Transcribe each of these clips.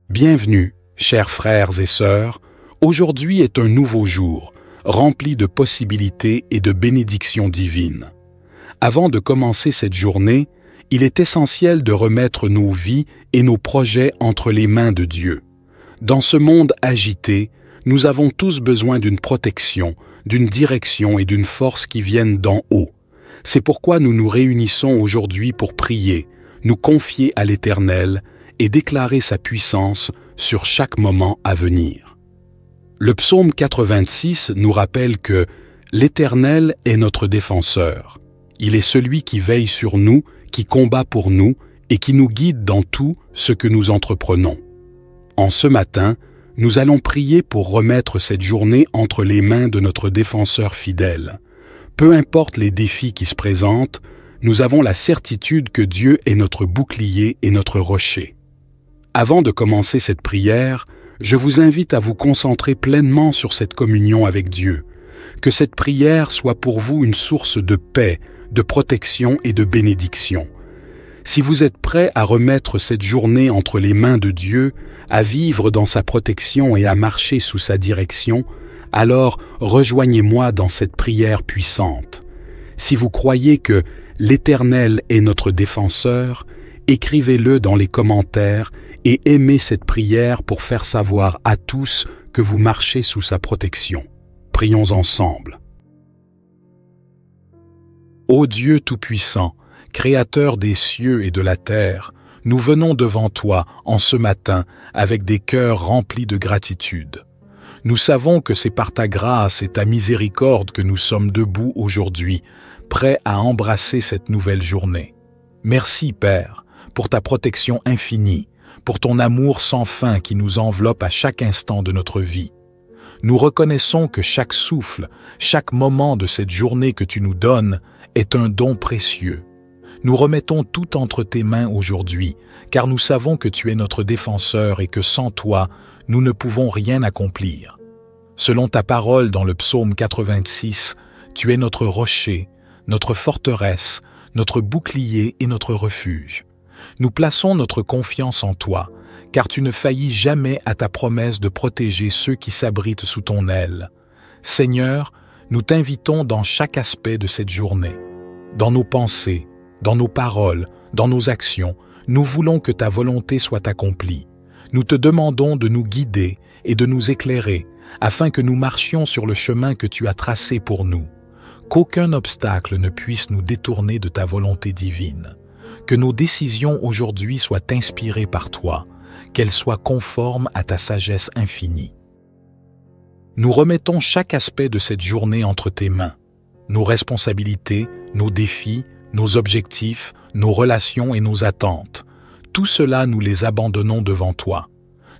Bienvenue, chers frères et sœurs. Aujourd'hui est un nouveau jour, rempli de possibilités et de bénédictions divines. Avant de commencer cette journée, il est essentiel de remettre nos vies et nos projets entre les mains de Dieu. Dans ce monde agité, nous avons tous besoin d'une protection, d'une direction et d'une force qui viennent d'en haut. C'est pourquoi nous nous réunissons aujourd'hui pour prier, nous confier à l'Éternel et déclarer sa puissance sur chaque moment à venir. Le psaume 86 nous rappelle que l'Éternel est notre défenseur. Il est celui qui veille sur nous, qui combat pour nous et qui nous guide dans tout ce que nous entreprenons. En ce matin, nous allons prier pour remettre cette journée entre les mains de notre défenseur fidèle. Peu importe les défis qui se présentent, nous avons la certitude que Dieu est notre bouclier et notre rocher. Avant de commencer cette prière, je vous invite à vous concentrer pleinement sur cette communion avec Dieu. Que cette prière soit pour vous une source de paix, de protection et de bénédiction. Si vous êtes prêt à remettre cette journée entre les mains de Dieu, à vivre dans sa protection et à marcher sous sa direction, alors rejoignez-moi dans cette prière puissante. Si vous croyez que l'Éternel est notre défenseur, écrivez-le dans les commentaires et aimez cette prière pour faire savoir à tous que vous marchez sous sa protection. Prions ensemble. Ô Dieu Tout-Puissant, Créateur des cieux et de la terre, nous venons devant toi en ce matin avec des cœurs remplis de gratitude. Nous savons que c'est par ta grâce et ta miséricorde que nous sommes debout aujourd'hui, prêts à embrasser cette nouvelle journée. Merci, Père, pour ta protection infinie, pour ton amour sans fin qui nous enveloppe à chaque instant de notre vie. Nous reconnaissons que chaque souffle, chaque moment de cette journée que tu nous donnes est un don précieux. Nous remettons tout entre tes mains aujourd'hui, car nous savons que tu es notre défenseur et que sans toi, nous ne pouvons rien accomplir. Selon ta parole dans le psaume 86, tu es notre rocher, notre forteresse, notre bouclier et notre refuge. Nous plaçons notre confiance en toi, car tu ne faillis jamais à ta promesse de protéger ceux qui s'abritent sous ton aile. Seigneur, nous t'invitons dans chaque aspect de cette journée. Dans nos pensées, dans nos paroles, dans nos actions, nous voulons que ta volonté soit accomplie. Nous te demandons de nous guider et de nous éclairer, afin que nous marchions sur le chemin que tu as tracé pour nous. Qu'aucun obstacle ne puisse nous détourner de ta volonté divine. Que nos décisions aujourd'hui soient inspirées par toi, qu'elles soient conformes à ta sagesse infinie. Nous remettons chaque aspect de cette journée entre tes mains. Nos responsabilités, nos défis, nos objectifs, nos relations et nos attentes. Tout cela, nous les abandonnons devant toi.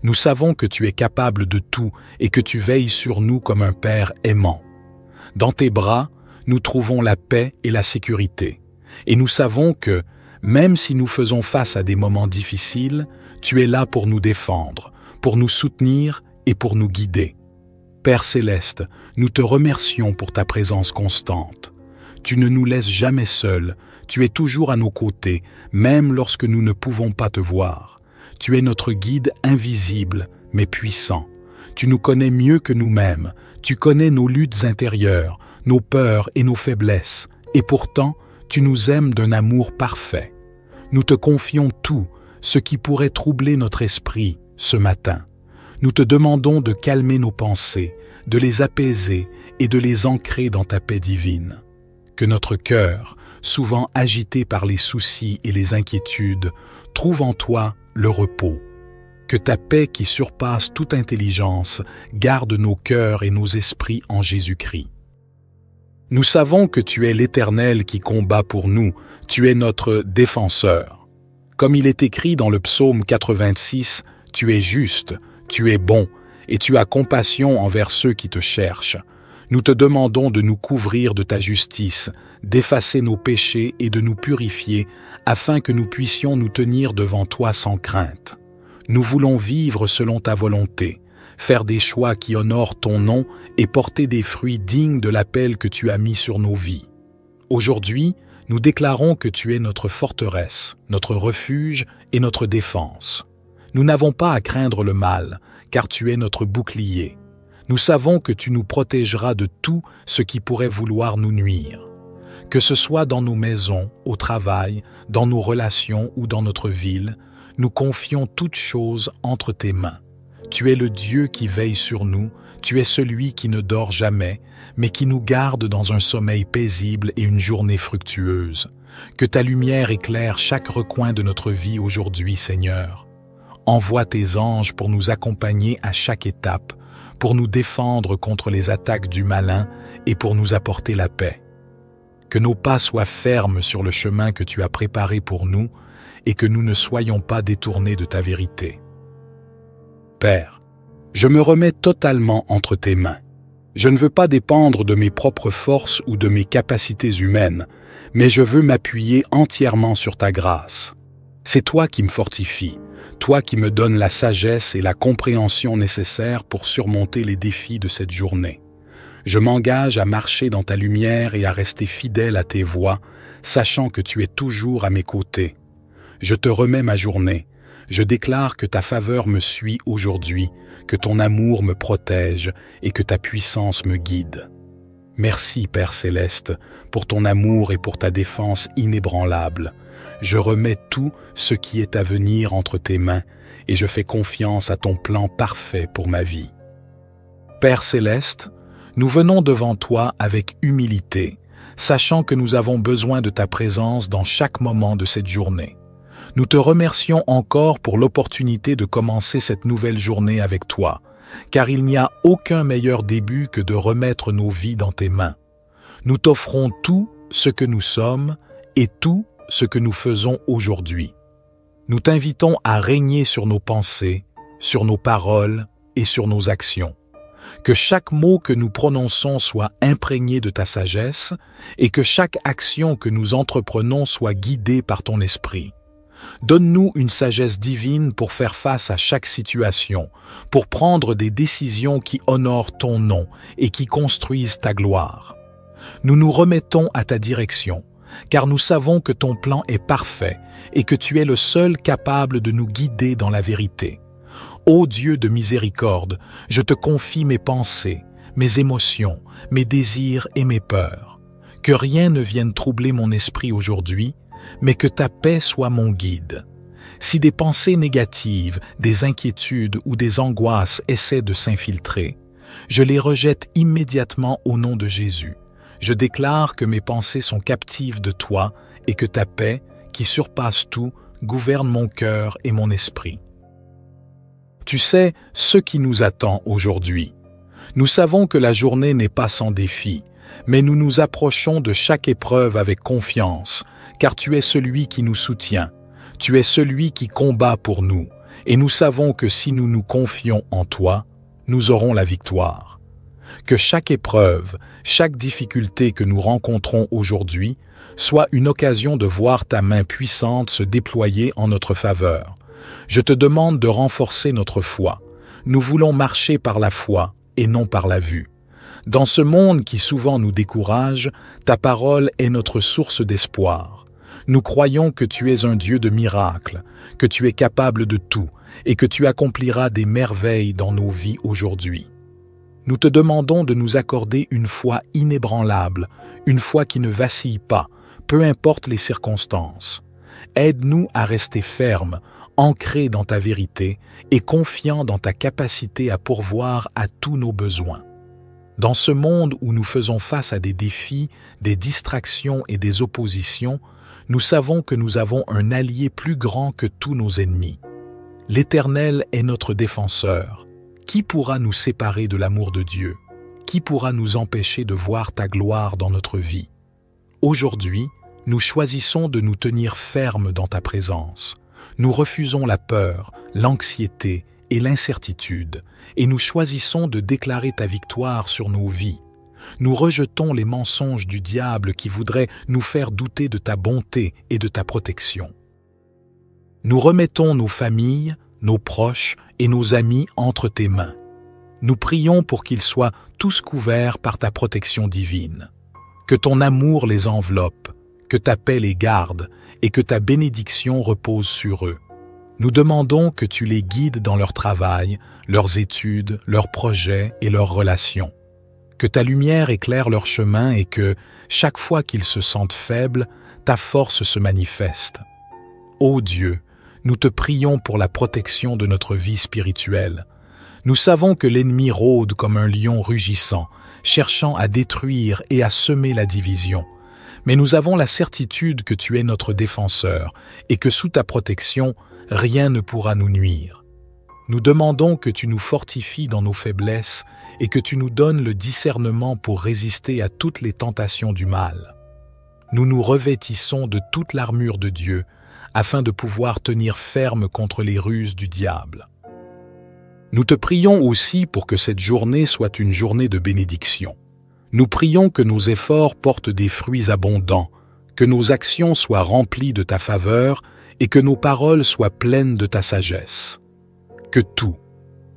Nous savons que tu es capable de tout et que tu veilles sur nous comme un Père aimant. Dans tes bras, nous trouvons la paix et la sécurité. Et nous savons que, même si nous faisons face à des moments difficiles, tu es là pour nous défendre, pour nous soutenir et pour nous guider. Père céleste, nous te remercions pour ta présence constante. Tu ne nous laisses jamais seuls, tu es toujours à nos côtés, même lorsque nous ne pouvons pas te voir. Tu es notre guide invisible, mais puissant. Tu nous connais mieux que nous-mêmes, tu connais nos luttes intérieures, nos peurs et nos faiblesses, et pourtant, tu nous aimes d'un amour parfait. Nous te confions tout, ce qui pourrait troubler notre esprit ce matin. Nous te demandons de calmer nos pensées, de les apaiser et de les ancrer dans ta paix divine. Que notre cœur, souvent agité par les soucis et les inquiétudes, trouve en toi le repos. Que ta paix qui surpasse toute intelligence garde nos cœurs et nos esprits en Jésus-Christ. Nous savons que tu es l'Éternel qui combat pour nous, tu es notre défenseur. Comme il est écrit dans le psaume 86, tu es juste, tu es bon, et tu as compassion envers ceux qui te cherchent. Nous te demandons de nous couvrir de ta justice, d'effacer nos péchés et de nous purifier, afin que nous puissions nous tenir devant toi sans crainte. Nous voulons vivre selon ta volonté, faire des choix qui honorent ton nom et porter des fruits dignes de l'appel que tu as mis sur nos vies. Aujourd'hui, nous déclarons que tu es notre forteresse, notre refuge et notre défense. Nous n'avons pas à craindre le mal, car tu es notre bouclier. Nous savons que tu nous protégeras de tout ce qui pourrait vouloir nous nuire. Que ce soit dans nos maisons, au travail, dans nos relations ou dans notre ville, nous confions toutes choses entre tes mains. Tu es le Dieu qui veille sur nous, tu es celui qui ne dort jamais, mais qui nous garde dans un sommeil paisible et une journée fructueuse. Que ta lumière éclaire chaque recoin de notre vie aujourd'hui, Seigneur. Envoie tes anges pour nous accompagner à chaque étape, pour nous défendre contre les attaques du malin et pour nous apporter la paix. Que nos pas soient fermes sur le chemin que tu as préparé pour nous et que nous ne soyons pas détournés de ta vérité. Père, je me remets totalement entre tes mains. Je ne veux pas dépendre de mes propres forces ou de mes capacités humaines, mais je veux m'appuyer entièrement sur ta grâce. C'est toi qui me fortifies, toi qui me donnes la sagesse et la compréhension nécessaires pour surmonter les défis de cette journée. Je m'engage à marcher dans ta lumière et à rester fidèle à tes voies, sachant que tu es toujours à mes côtés. Je te remets ma journée. Je déclare que ta faveur me suit aujourd'hui, que ton amour me protège et que ta puissance me guide. Merci, Père Céleste, pour ton amour et pour ta défense inébranlable. Je remets tout ce qui est à venir entre tes mains et je fais confiance à ton plan parfait pour ma vie. Père Céleste, nous venons devant toi avec humilité, sachant que nous avons besoin de ta présence dans chaque moment de cette journée. Nous te remercions encore pour l'opportunité de commencer cette nouvelle journée avec toi, car il n'y a aucun meilleur début que de remettre nos vies dans tes mains. Nous t'offrons tout ce que nous sommes et tout ce que nous faisons aujourd'hui. Nous t'invitons à régner sur nos pensées, sur nos paroles et sur nos actions. Que chaque mot que nous prononçons soit imprégné de ta sagesse et que chaque action que nous entreprenons soit guidée par ton esprit. Donne-nous une sagesse divine pour faire face à chaque situation, pour prendre des décisions qui honorent ton nom et qui construisent ta gloire. Nous nous remettons à ta direction, car nous savons que ton plan est parfait et que tu es le seul capable de nous guider dans la vérité. Ô Dieu de miséricorde, je te confie mes pensées, mes émotions, mes désirs et mes peurs. Que rien ne vienne troubler mon esprit aujourd'hui, mais que ta paix soit mon guide. Si des pensées négatives, des inquiétudes ou des angoisses essaient de s'infiltrer, je les rejette immédiatement au nom de Jésus. Je déclare que mes pensées sont captives de toi et que ta paix, qui surpasse tout, gouverne mon cœur et mon esprit. Tu sais ce qui nous attend aujourd'hui. Nous savons que la journée n'est pas sans défi, mais nous nous approchons de chaque épreuve avec confiance, car tu es celui qui nous soutient, tu es celui qui combat pour nous, et nous savons que si nous nous confions en toi, nous aurons la victoire. Que chaque épreuve, chaque difficulté que nous rencontrons aujourd'hui soit une occasion de voir ta main puissante se déployer en notre faveur. Je te demande de renforcer notre foi. Nous voulons marcher par la foi et non par la vue. Dans ce monde qui souvent nous décourage, ta parole est notre source d'espoir. Nous croyons que tu es un Dieu de miracles, que tu es capable de tout et que tu accompliras des merveilles dans nos vies aujourd'hui. Nous te demandons de nous accorder une foi inébranlable, une foi qui ne vacille pas, peu importe les circonstances. Aide-nous à rester fermes, ancrés dans ta vérité et confiants dans ta capacité à pourvoir à tous nos besoins. Dans ce monde où nous faisons face à des défis, des distractions et des oppositions, nous savons que nous avons un allié plus grand que tous nos ennemis. L'Éternel est notre défenseur. Qui pourra nous séparer de l'amour de Dieu? Qui pourra nous empêcher de voir ta gloire dans notre vie? Aujourd'hui, nous choisissons de nous tenir fermes dans ta présence. Nous refusons la peur, l'anxiété et l'incertitude, et nous choisissons de déclarer ta victoire sur nos vies. Nous rejetons les mensonges du diable qui voudraient nous faire douter de ta bonté et de ta protection. Nous remettons nos familles, nos proches et nos amis entre tes mains. Nous prions pour qu'ils soient tous couverts par ta protection divine. Que ton amour les enveloppe, que ta paix les garde et que ta bénédiction repose sur eux. Nous demandons que tu les guides dans leur travail, leurs études, leurs projets et leurs relations. Que ta lumière éclaire leur chemin et que, chaque fois qu'ils se sentent faibles, ta force se manifeste. Ô Dieu, nous te prions pour la protection de notre vie spirituelle. Nous savons que l'ennemi rôde comme un lion rugissant, cherchant à détruire et à semer la division. Mais nous avons la certitude que tu es notre défenseur et que sous ta protection, rien ne pourra nous nuire. Nous demandons que tu nous fortifies dans nos faiblesses et que tu nous donnes le discernement pour résister à toutes les tentations du mal. Nous nous revêtissons de toute l'armure de Dieu afin de pouvoir tenir ferme contre les ruses du diable. Nous te prions aussi pour que cette journée soit une journée de bénédiction. Nous prions que nos efforts portent des fruits abondants, que nos actions soient remplies de ta faveur et que nos paroles soient pleines de ta sagesse. Que tout,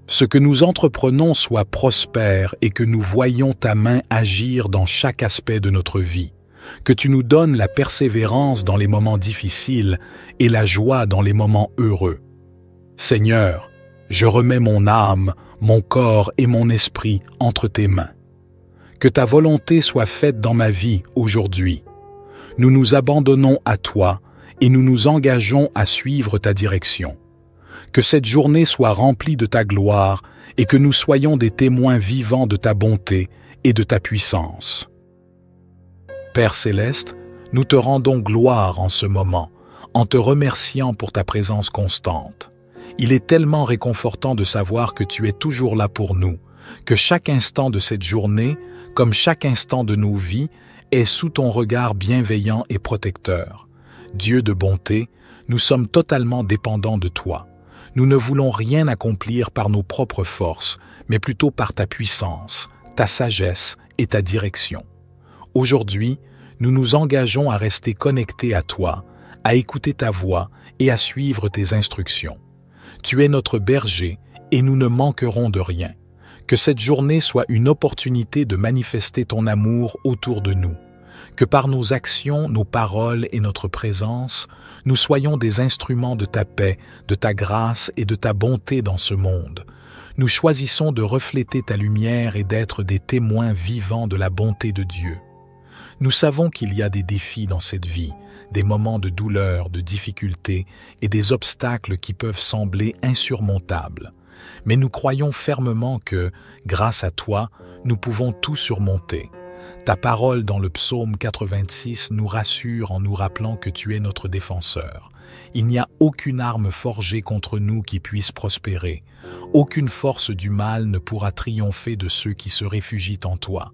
ce que nous entreprenons soit prospère et que nous voyions ta main agir dans chaque aspect de notre vie. Que tu nous donnes la persévérance dans les moments difficiles et la joie dans les moments heureux. Seigneur, je remets mon âme, mon corps et mon esprit entre tes mains. Que ta volonté soit faite dans ma vie aujourd'hui. Nous nous abandonnons à toi et nous nous engageons à suivre ta direction. Que cette journée soit remplie de ta gloire et que nous soyons des témoins vivants de ta bonté et de ta puissance. Père céleste, nous te rendons gloire en ce moment, en te remerciant pour ta présence constante. Il est tellement réconfortant de savoir que tu es toujours là pour nous, que chaque instant de cette journée, comme chaque instant de nos vies, est sous ton regard bienveillant et protecteur. Dieu de bonté, nous sommes totalement dépendants de toi. Nous ne voulons rien accomplir par nos propres forces, mais plutôt par ta puissance, ta sagesse et ta direction. Aujourd'hui, nous nous engageons à rester connectés à toi, à écouter ta voix et à suivre tes instructions. Tu es notre berger et nous ne manquerons de rien. Que cette journée soit une opportunité de manifester ton amour autour de nous. Que par nos actions, nos paroles et notre présence, nous soyons des instruments de ta paix, de ta grâce et de ta bonté dans ce monde. Nous choisissons de refléter ta lumière et d'être des témoins vivants de la bonté de Dieu. Nous savons qu'il y a des défis dans cette vie, des moments de douleur, de difficulté et des obstacles qui peuvent sembler insurmontables. Mais nous croyons fermement que, grâce à toi, nous pouvons tout surmonter. Ta parole dans le psaume 86 nous rassure en nous rappelant que tu es notre défenseur. Il n'y a aucune arme forgée contre nous qui puisse prospérer. Aucune force du mal ne pourra triompher de ceux qui se réfugient en toi.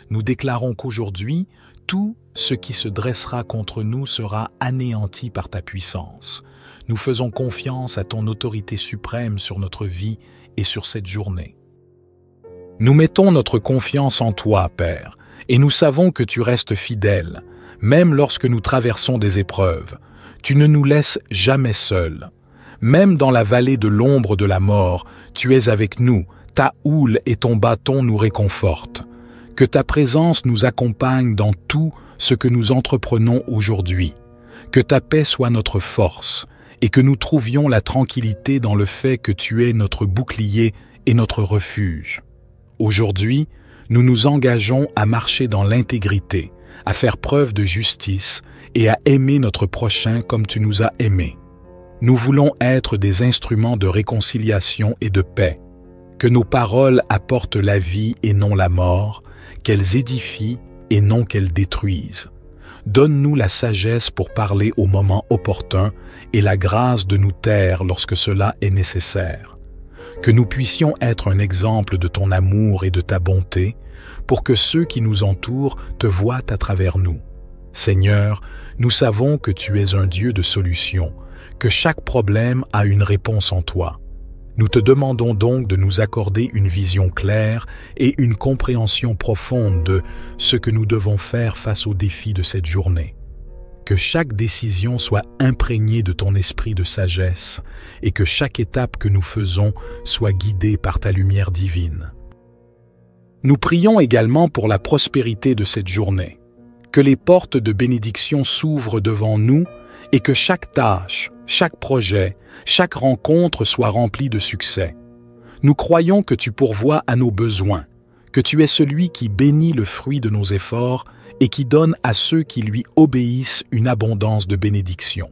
Nous déclarons qu'aujourd'hui, tout ce qui se dressera contre nous sera anéanti par ta puissance. Nous faisons confiance à ton autorité suprême sur notre vie et sur cette journée. Nous mettons notre confiance en toi, Père, et nous savons que tu restes fidèle, même lorsque nous traversons des épreuves. Tu ne nous laisses jamais seuls. Même dans la vallée de l'ombre de la mort, tu es avec nous, ta houle et ton bâton nous réconfortent. Que ta présence nous accompagne dans tout ce que nous entreprenons aujourd'hui. Que ta paix soit notre force et que nous trouvions la tranquillité dans le fait que tu es notre bouclier et notre refuge. Aujourd'hui, nous nous engageons à marcher dans l'intégrité, à faire preuve de justice et à aimer notre prochain comme tu nous as aimés. Nous voulons être des instruments de réconciliation et de paix. Que nos paroles apportent la vie et non la mort, qu'elles édifient et non qu'elles détruisent. Donne-nous la sagesse pour parler au moment opportun et la grâce de nous taire lorsque cela est nécessaire. Que nous puissions être un exemple de ton amour et de ta bonté pour que ceux qui nous entourent te voient à travers nous. Seigneur, nous savons que tu es un Dieu de solutions, que chaque problème a une réponse en toi. Nous te demandons donc de nous accorder une vision claire et une compréhension profonde de ce que nous devons faire face aux défis de cette journée. Que chaque décision soit imprégnée de ton esprit de sagesse et que chaque étape que nous faisons soit guidée par ta lumière divine. Nous prions également pour la prospérité de cette journée. Que les portes de bénédiction s'ouvrent devant nous et que chaque tâche, chaque projet, chaque rencontre soit remplie de succès. Nous croyons que tu pourvois à nos besoins, que tu es celui qui bénit le fruit de nos efforts et qui donne à ceux qui lui obéissent une abondance de bénédictions.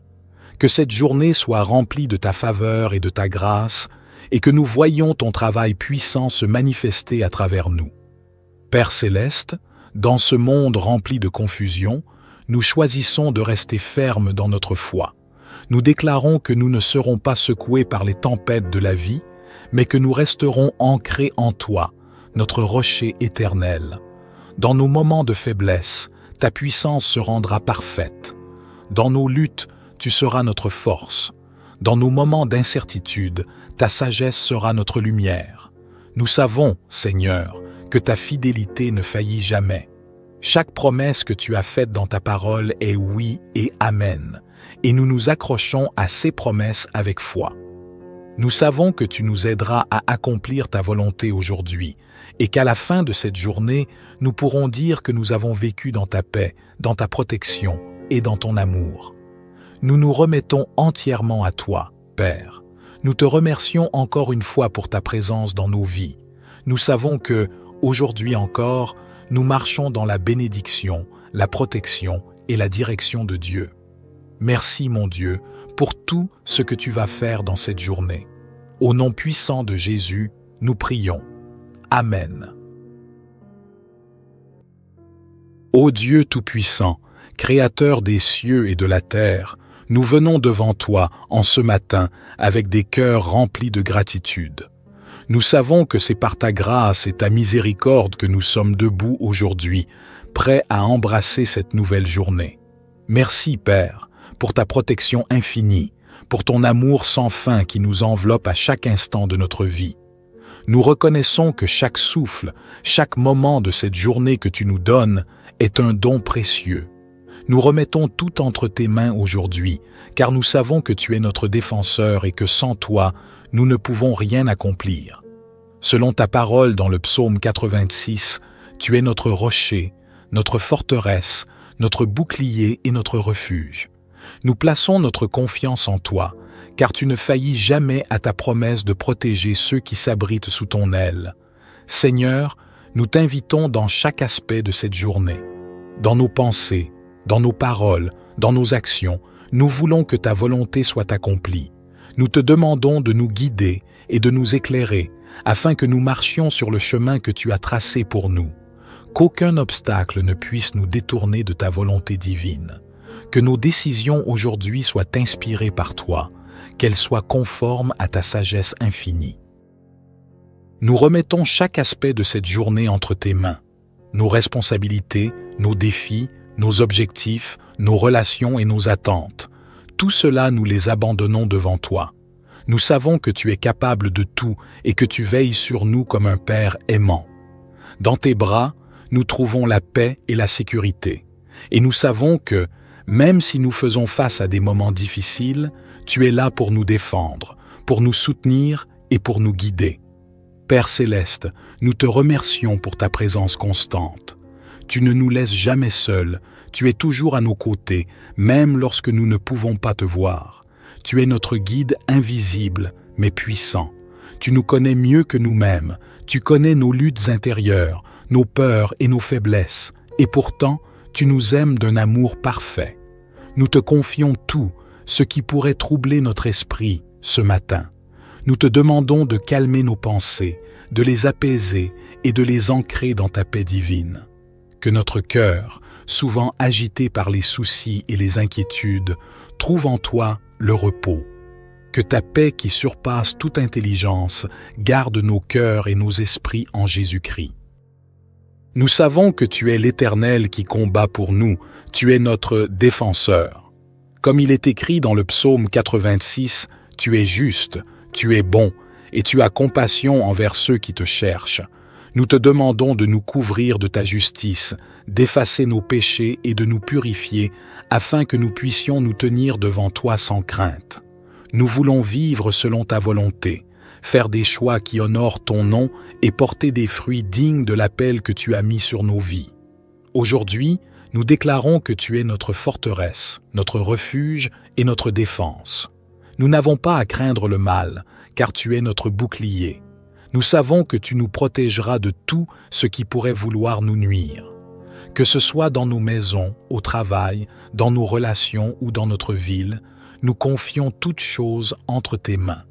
Que cette journée soit remplie de ta faveur et de ta grâce, et que nous voyions ton travail puissant se manifester à travers nous. Père céleste, dans ce monde rempli de confusion, nous choisissons de rester fermes dans notre foi. Nous déclarons que nous ne serons pas secoués par les tempêtes de la vie, mais que nous resterons ancrés en toi, notre rocher éternel. Dans nos moments de faiblesse, ta puissance se rendra parfaite. Dans nos luttes, tu seras notre force. Dans nos moments d'incertitude, ta sagesse sera notre lumière. Nous savons, Seigneur, que ta fidélité ne faillit jamais. Chaque promesse que tu as faite dans ta parole est oui et amen, et nous nous accrochons à ces promesses avec foi. Nous savons que tu nous aideras à accomplir ta volonté aujourd'hui, et qu'à la fin de cette journée, nous pourrons dire que nous avons vécu dans ta paix, dans ta protection et dans ton amour. Nous nous remettons entièrement à toi, Père. Nous te remercions encore une fois pour ta présence dans nos vies. Nous savons que, aujourd'hui encore, nous marchons dans la bénédiction, la protection et la direction de Dieu. Merci, mon Dieu, pour tout ce que tu vas faire dans cette journée. Au nom puissant de Jésus, nous prions. Amen. Ô Dieu Tout-Puissant, Créateur des cieux et de la terre, nous venons devant toi en ce matin avec des cœurs remplis de gratitude. Nous savons que c'est par ta grâce et ta miséricorde que nous sommes debout aujourd'hui, prêts à embrasser cette nouvelle journée. Merci, Père, pour ta protection infinie, pour ton amour sans fin qui nous enveloppe à chaque instant de notre vie. Nous reconnaissons que chaque souffle, chaque moment de cette journée que tu nous donnes est un don précieux. Nous remettons tout entre tes mains aujourd'hui, car nous savons que tu es notre défenseur et que sans toi, nous ne pouvons rien accomplir. Selon ta parole dans le psaume 86, tu es notre rocher, notre forteresse, notre bouclier et notre refuge. Nous plaçons notre confiance en toi, car tu ne faillis jamais à ta promesse de protéger ceux qui s'abritent sous ton aile. Seigneur, nous t'invitons dans chaque aspect de cette journée. Dans nos pensées, dans nos paroles, dans nos actions, nous voulons que ta volonté soit accomplie. Nous te demandons de nous guider et de nous éclairer, afin que nous marchions sur le chemin que tu as tracé pour nous. Qu'aucun obstacle ne puisse nous détourner de ta volonté divine. Que nos décisions aujourd'hui soient inspirées par toi, qu'elles soient conformes à ta sagesse infinie. Nous remettons chaque aspect de cette journée entre tes mains. Nos responsabilités, nos défis, nos objectifs, nos relations et nos attentes. Tout cela, nous les abandonnons devant toi. Nous savons que tu es capable de tout et que tu veilles sur nous comme un Père aimant. Dans tes bras, nous trouvons la paix et la sécurité. Et nous savons que, même si nous faisons face à des moments difficiles, tu es là pour nous défendre, pour nous soutenir et pour nous guider. Père céleste, nous te remercions pour ta présence constante. Tu ne nous laisses jamais seuls, tu es toujours à nos côtés, même lorsque nous ne pouvons pas te voir. Tu es notre guide invisible, mais puissant. Tu nous connais mieux que nous-mêmes, tu connais nos luttes intérieures, nos peurs et nos faiblesses, et pourtant, tu nous aimes d'un amour parfait. Nous te confions tout, ce qui pourrait troubler notre esprit ce matin. Nous te demandons de calmer nos pensées, de les apaiser et de les ancrer dans ta paix divine. Que notre cœur, souvent agité par les soucis et les inquiétudes, trouve en toi le repos. Que ta paix qui surpasse toute intelligence garde nos cœurs et nos esprits en Jésus-Christ. Nous savons que tu es l'Éternel qui combat pour nous, tu es notre défenseur. Comme il est écrit dans le psaume 86, tu es juste, tu es bon, et tu as compassion envers ceux qui te cherchent. Nous te demandons de nous couvrir de ta justice, d'effacer nos péchés et de nous purifier, afin que nous puissions nous tenir devant toi sans crainte. Nous voulons vivre selon ta volonté, faire des choix qui honorent ton nom et porter des fruits dignes de l'appel que tu as mis sur nos vies. Aujourd'hui, Nous déclarons que tu es notre forteresse, notre refuge et notre défense. Nous n'avons pas à craindre le mal, car tu es notre bouclier. Nous savons que tu nous protégeras de tout ce qui pourrait vouloir nous nuire. Que ce soit dans nos maisons, au travail, dans nos relations ou dans notre ville, nous confions toutes choses entre tes mains.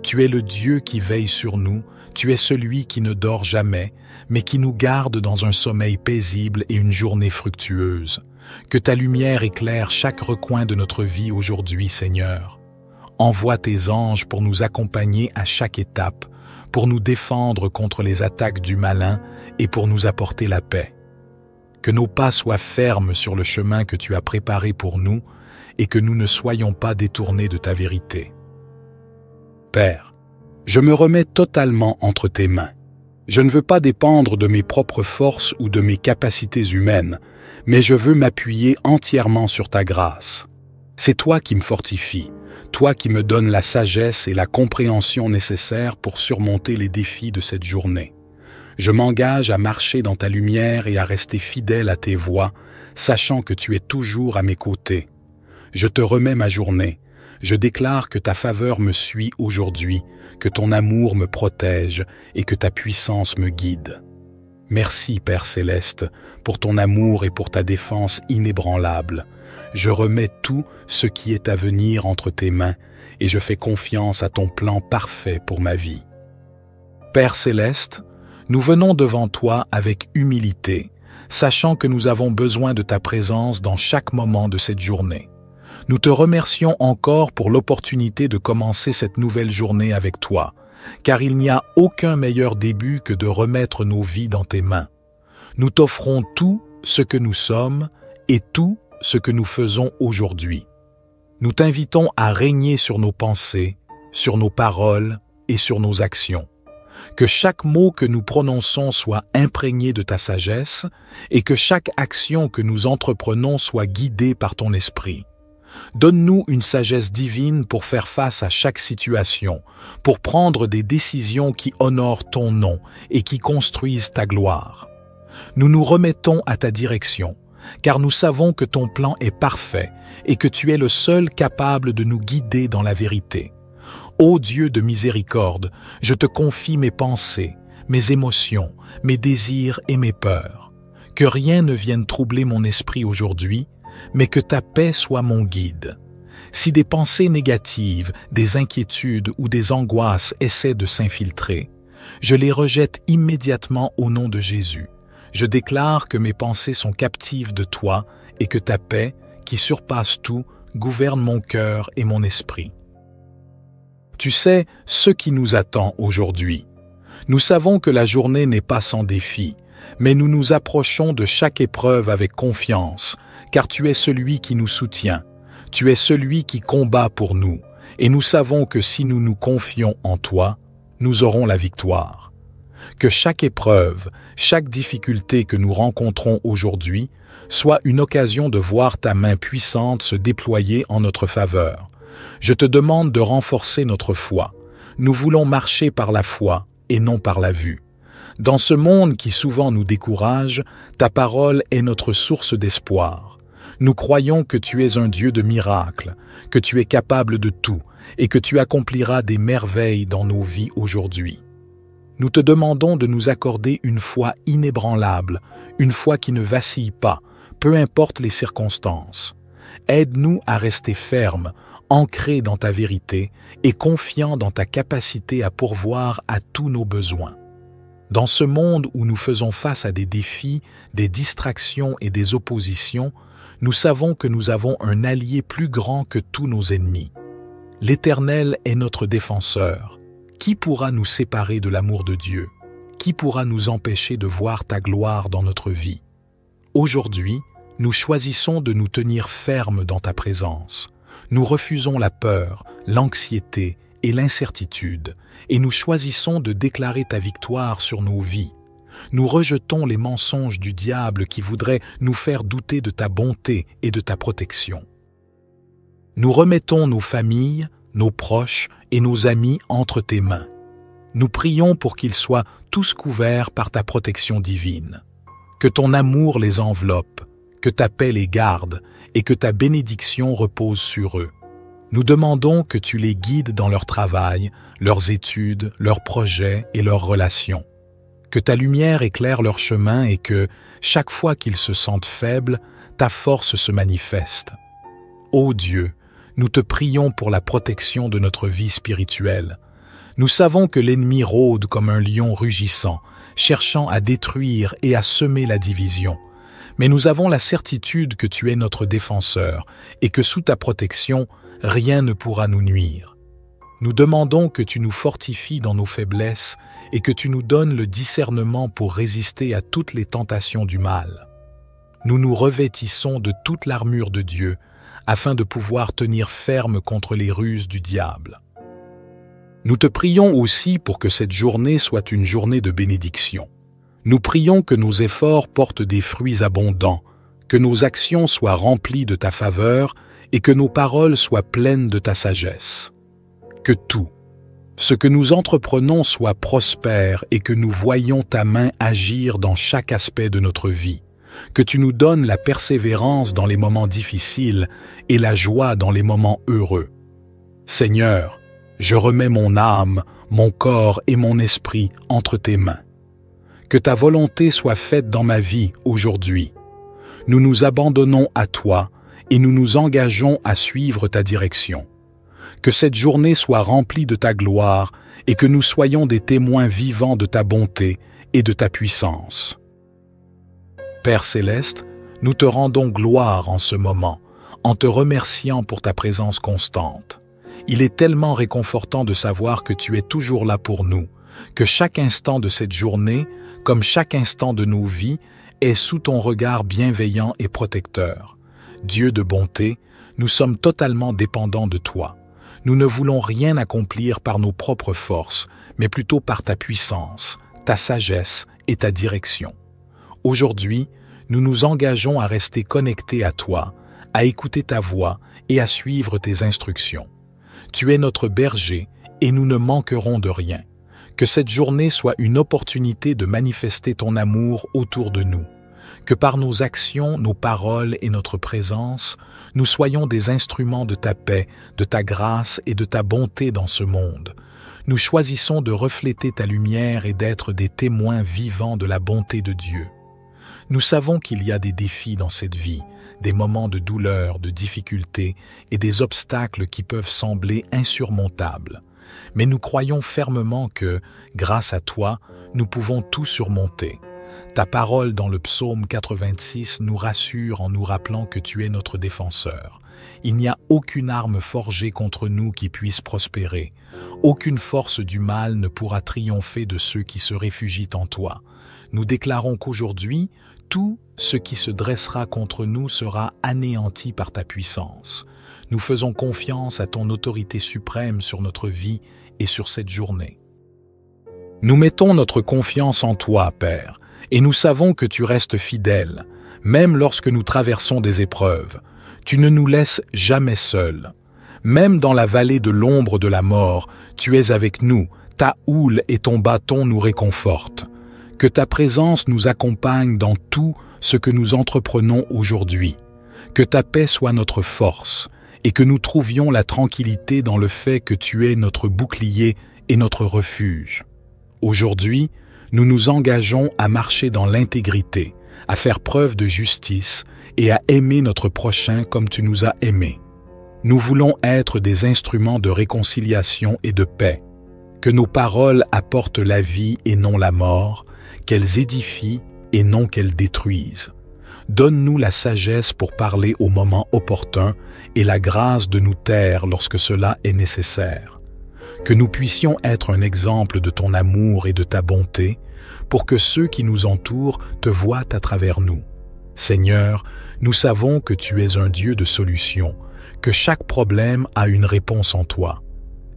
Tu es le Dieu qui veille sur nous, tu es celui qui ne dort jamais, mais qui nous garde dans un sommeil paisible et une journée fructueuse. Que ta lumière éclaire chaque recoin de notre vie aujourd'hui, Seigneur. Envoie tes anges pour nous accompagner à chaque étape, pour nous défendre contre les attaques du malin et pour nous apporter la paix. Que nos pas soient fermes sur le chemin que tu as préparé pour nous et que nous ne soyons pas détournés de ta vérité. Père, je me remets totalement entre tes mains. Je ne veux pas dépendre de mes propres forces ou de mes capacités humaines, mais je veux m'appuyer entièrement sur ta grâce. C'est toi qui me fortifies, toi qui me donnes la sagesse et la compréhension nécessaires pour surmonter les défis de cette journée. Je m'engage à marcher dans ta lumière et à rester fidèle à tes voies, sachant que tu es toujours à mes côtés. Je te remets ma journée. Je déclare que ta faveur me suit aujourd'hui, que ton amour me protège et que ta puissance me guide. Merci, Père Céleste, pour ton amour et pour ta défense inébranlable. Je remets tout ce qui est à venir entre tes mains et je fais confiance à ton plan parfait pour ma vie. Père Céleste, nous venons devant toi avec humilité, sachant que nous avons besoin de ta présence dans chaque moment de cette journée. Nous te remercions encore pour l'opportunité de commencer cette nouvelle journée avec toi, car il n'y a aucun meilleur début que de remettre nos vies dans tes mains. Nous t'offrons tout ce que nous sommes et tout ce que nous faisons aujourd'hui. Nous t'invitons à régner sur nos pensées, sur nos paroles et sur nos actions. Que chaque mot que nous prononçons soit imprégné de ta sagesse et que chaque action que nous entreprenons soit guidée par ton esprit. Donne-nous une sagesse divine pour faire face à chaque situation, pour prendre des décisions qui honorent ton nom et qui construisent ta gloire. Nous nous remettons à ta direction, car nous savons que ton plan est parfait et que tu es le seul capable de nous guider dans la vérité. Ô Dieu de miséricorde, je te confie mes pensées, mes émotions, mes désirs et mes peurs. Que rien ne vienne troubler mon esprit aujourd'hui, mais que ta paix soit mon guide. Si des pensées négatives, des inquiétudes ou des angoisses essaient de s'infiltrer, je les rejette immédiatement au nom de Jésus. Je déclare que mes pensées sont captives de toi et que ta paix, qui surpasse tout, gouverne mon cœur et mon esprit. Tu sais ce qui nous attend aujourd'hui. Nous savons que la journée n'est pas sans défi, mais nous nous approchons de chaque épreuve avec confiance, car tu es celui qui nous soutient, tu es celui qui combat pour nous, et nous savons que si nous nous confions en toi, nous aurons la victoire. Que chaque épreuve, chaque difficulté que nous rencontrons aujourd'hui soit une occasion de voir ta main puissante se déployer en notre faveur. Je te demande de renforcer notre foi. Nous voulons marcher par la foi et non par la vue. Dans ce monde qui souvent nous décourage, ta parole est notre source d'espoir. Nous croyons que tu es un Dieu de miracles, que tu es capable de tout et que tu accompliras des merveilles dans nos vies aujourd'hui. Nous te demandons de nous accorder une foi inébranlable, une foi qui ne vacille pas, peu importe les circonstances. Aide-nous à rester fermes, ancrés dans ta vérité et confiants dans ta capacité à pourvoir à tous nos besoins. Dans ce monde où nous faisons face à des défis, des distractions et des oppositions, nous savons que nous avons un allié plus grand que tous nos ennemis. L'Éternel est notre défenseur. Qui pourra nous séparer de l'amour de Dieu? Qui pourra nous empêcher de voir ta gloire dans notre vie? Aujourd'hui, nous choisissons de nous tenir fermes dans ta présence. Nous refusons la peur, l'anxiété et l'incertitude, et nous choisissons de déclarer ta victoire sur nos vies. Nous rejetons les mensonges du diable qui voudraient nous faire douter de ta bonté et de ta protection. Nous remettons nos familles, nos proches et nos amis entre tes mains. Nous prions pour qu'ils soient tous couverts par ta protection divine. Que ton amour les enveloppe, que ta paix les garde et que ta bénédiction repose sur eux. Nous demandons que tu les guides dans leur travail, leurs études, leurs projets et leurs relations. Que ta lumière éclaire leur chemin et que, chaque fois qu'ils se sentent faibles, ta force se manifeste. Ô Dieu, nous te prions pour la protection de notre vie spirituelle. Nous savons que l'ennemi rôde comme un lion rugissant, cherchant à détruire et à semer la division. Mais nous avons la certitude que tu es notre défenseur et que sous ta protection, rien ne pourra nous nuire. Nous demandons que tu nous fortifies dans nos faiblesses et que tu nous donnes le discernement pour résister à toutes les tentations du mal. Nous nous revêtissons de toute l'armure de Dieu afin de pouvoir tenir ferme contre les ruses du diable. Nous te prions aussi pour que cette journée soit une journée de bénédiction. Nous prions que nos efforts portent des fruits abondants, que nos actions soient remplies de ta faveur et que nos paroles soient pleines de ta sagesse. Que tout, ce que nous entreprenons soit prospère et que nous voyions ta main agir dans chaque aspect de notre vie. Que tu nous donnes la persévérance dans les moments difficiles et la joie dans les moments heureux. Seigneur, je remets mon âme, mon corps et mon esprit entre tes mains. Que ta volonté soit faite dans ma vie aujourd'hui. Nous nous abandonnons à toi et nous nous engageons à suivre ta direction. Que cette journée soit remplie de ta gloire et que nous soyons des témoins vivants de ta bonté et de ta puissance. Père céleste, nous te rendons gloire en ce moment, en te remerciant pour ta présence constante. Il est tellement réconfortant de savoir que tu es toujours là pour nous, que chaque instant de cette journée, comme chaque instant de nos vies, est sous ton regard bienveillant et protecteur. Dieu de bonté, nous sommes totalement dépendants de toi. Nous ne voulons rien accomplir par nos propres forces, mais plutôt par ta puissance, ta sagesse et ta direction. Aujourd'hui, nous nous engageons à rester connectés à toi, à écouter ta voix et à suivre tes instructions. Tu es notre berger et nous ne manquerons de rien. Que cette journée soit une opportunité de manifester ton amour autour de nous. Que par nos actions, nos paroles et notre présence, nous soyons des instruments de ta paix, de ta grâce et de ta bonté dans ce monde. Nous choisissons de refléter ta lumière et d'être des témoins vivants de la bonté de Dieu. Nous savons qu'il y a des défis dans cette vie, des moments de douleur, de difficulté et des obstacles qui peuvent sembler insurmontables. Mais nous croyons fermement que, grâce à toi, nous pouvons tout surmonter. Ta parole dans le psaume 86 nous rassure en nous rappelant que tu es notre défenseur. Il n'y a aucune arme forgée contre nous qui puisse prospérer. Aucune force du mal ne pourra triompher de ceux qui se réfugient en toi. Nous déclarons qu'aujourd'hui, tout ce qui se dressera contre nous sera anéanti par ta puissance. Nous faisons confiance à ton autorité suprême sur notre vie et sur cette journée. Nous mettons notre confiance en toi, Père, et nous savons que tu restes fidèle, même lorsque nous traversons des épreuves. Tu ne nous laisses jamais seuls. Même dans la vallée de l'ombre de la mort, tu es avec nous, ta houle et ton bâton nous réconfortent. Que ta présence nous accompagne dans tout ce que nous entreprenons aujourd'hui. Que ta paix soit notre force et que nous trouvions la tranquillité dans le fait que tu es notre bouclier et notre refuge. Aujourd'hui, nous nous engageons à marcher dans l'intégrité, à faire preuve de justice et à aimer notre prochain comme tu nous as aimés. Nous voulons être des instruments de réconciliation et de paix. Que nos paroles apportent la vie et non la mort, qu'elles édifient et non qu'elles détruisent. Donne-nous la sagesse pour parler au moment opportun et la grâce de nous taire lorsque cela est nécessaire. Que nous puissions être un exemple de ton amour et de ta bonté pour que ceux qui nous entourent te voient à travers nous. Seigneur, nous savons que tu es un Dieu de solutions, que chaque problème a une réponse en toi.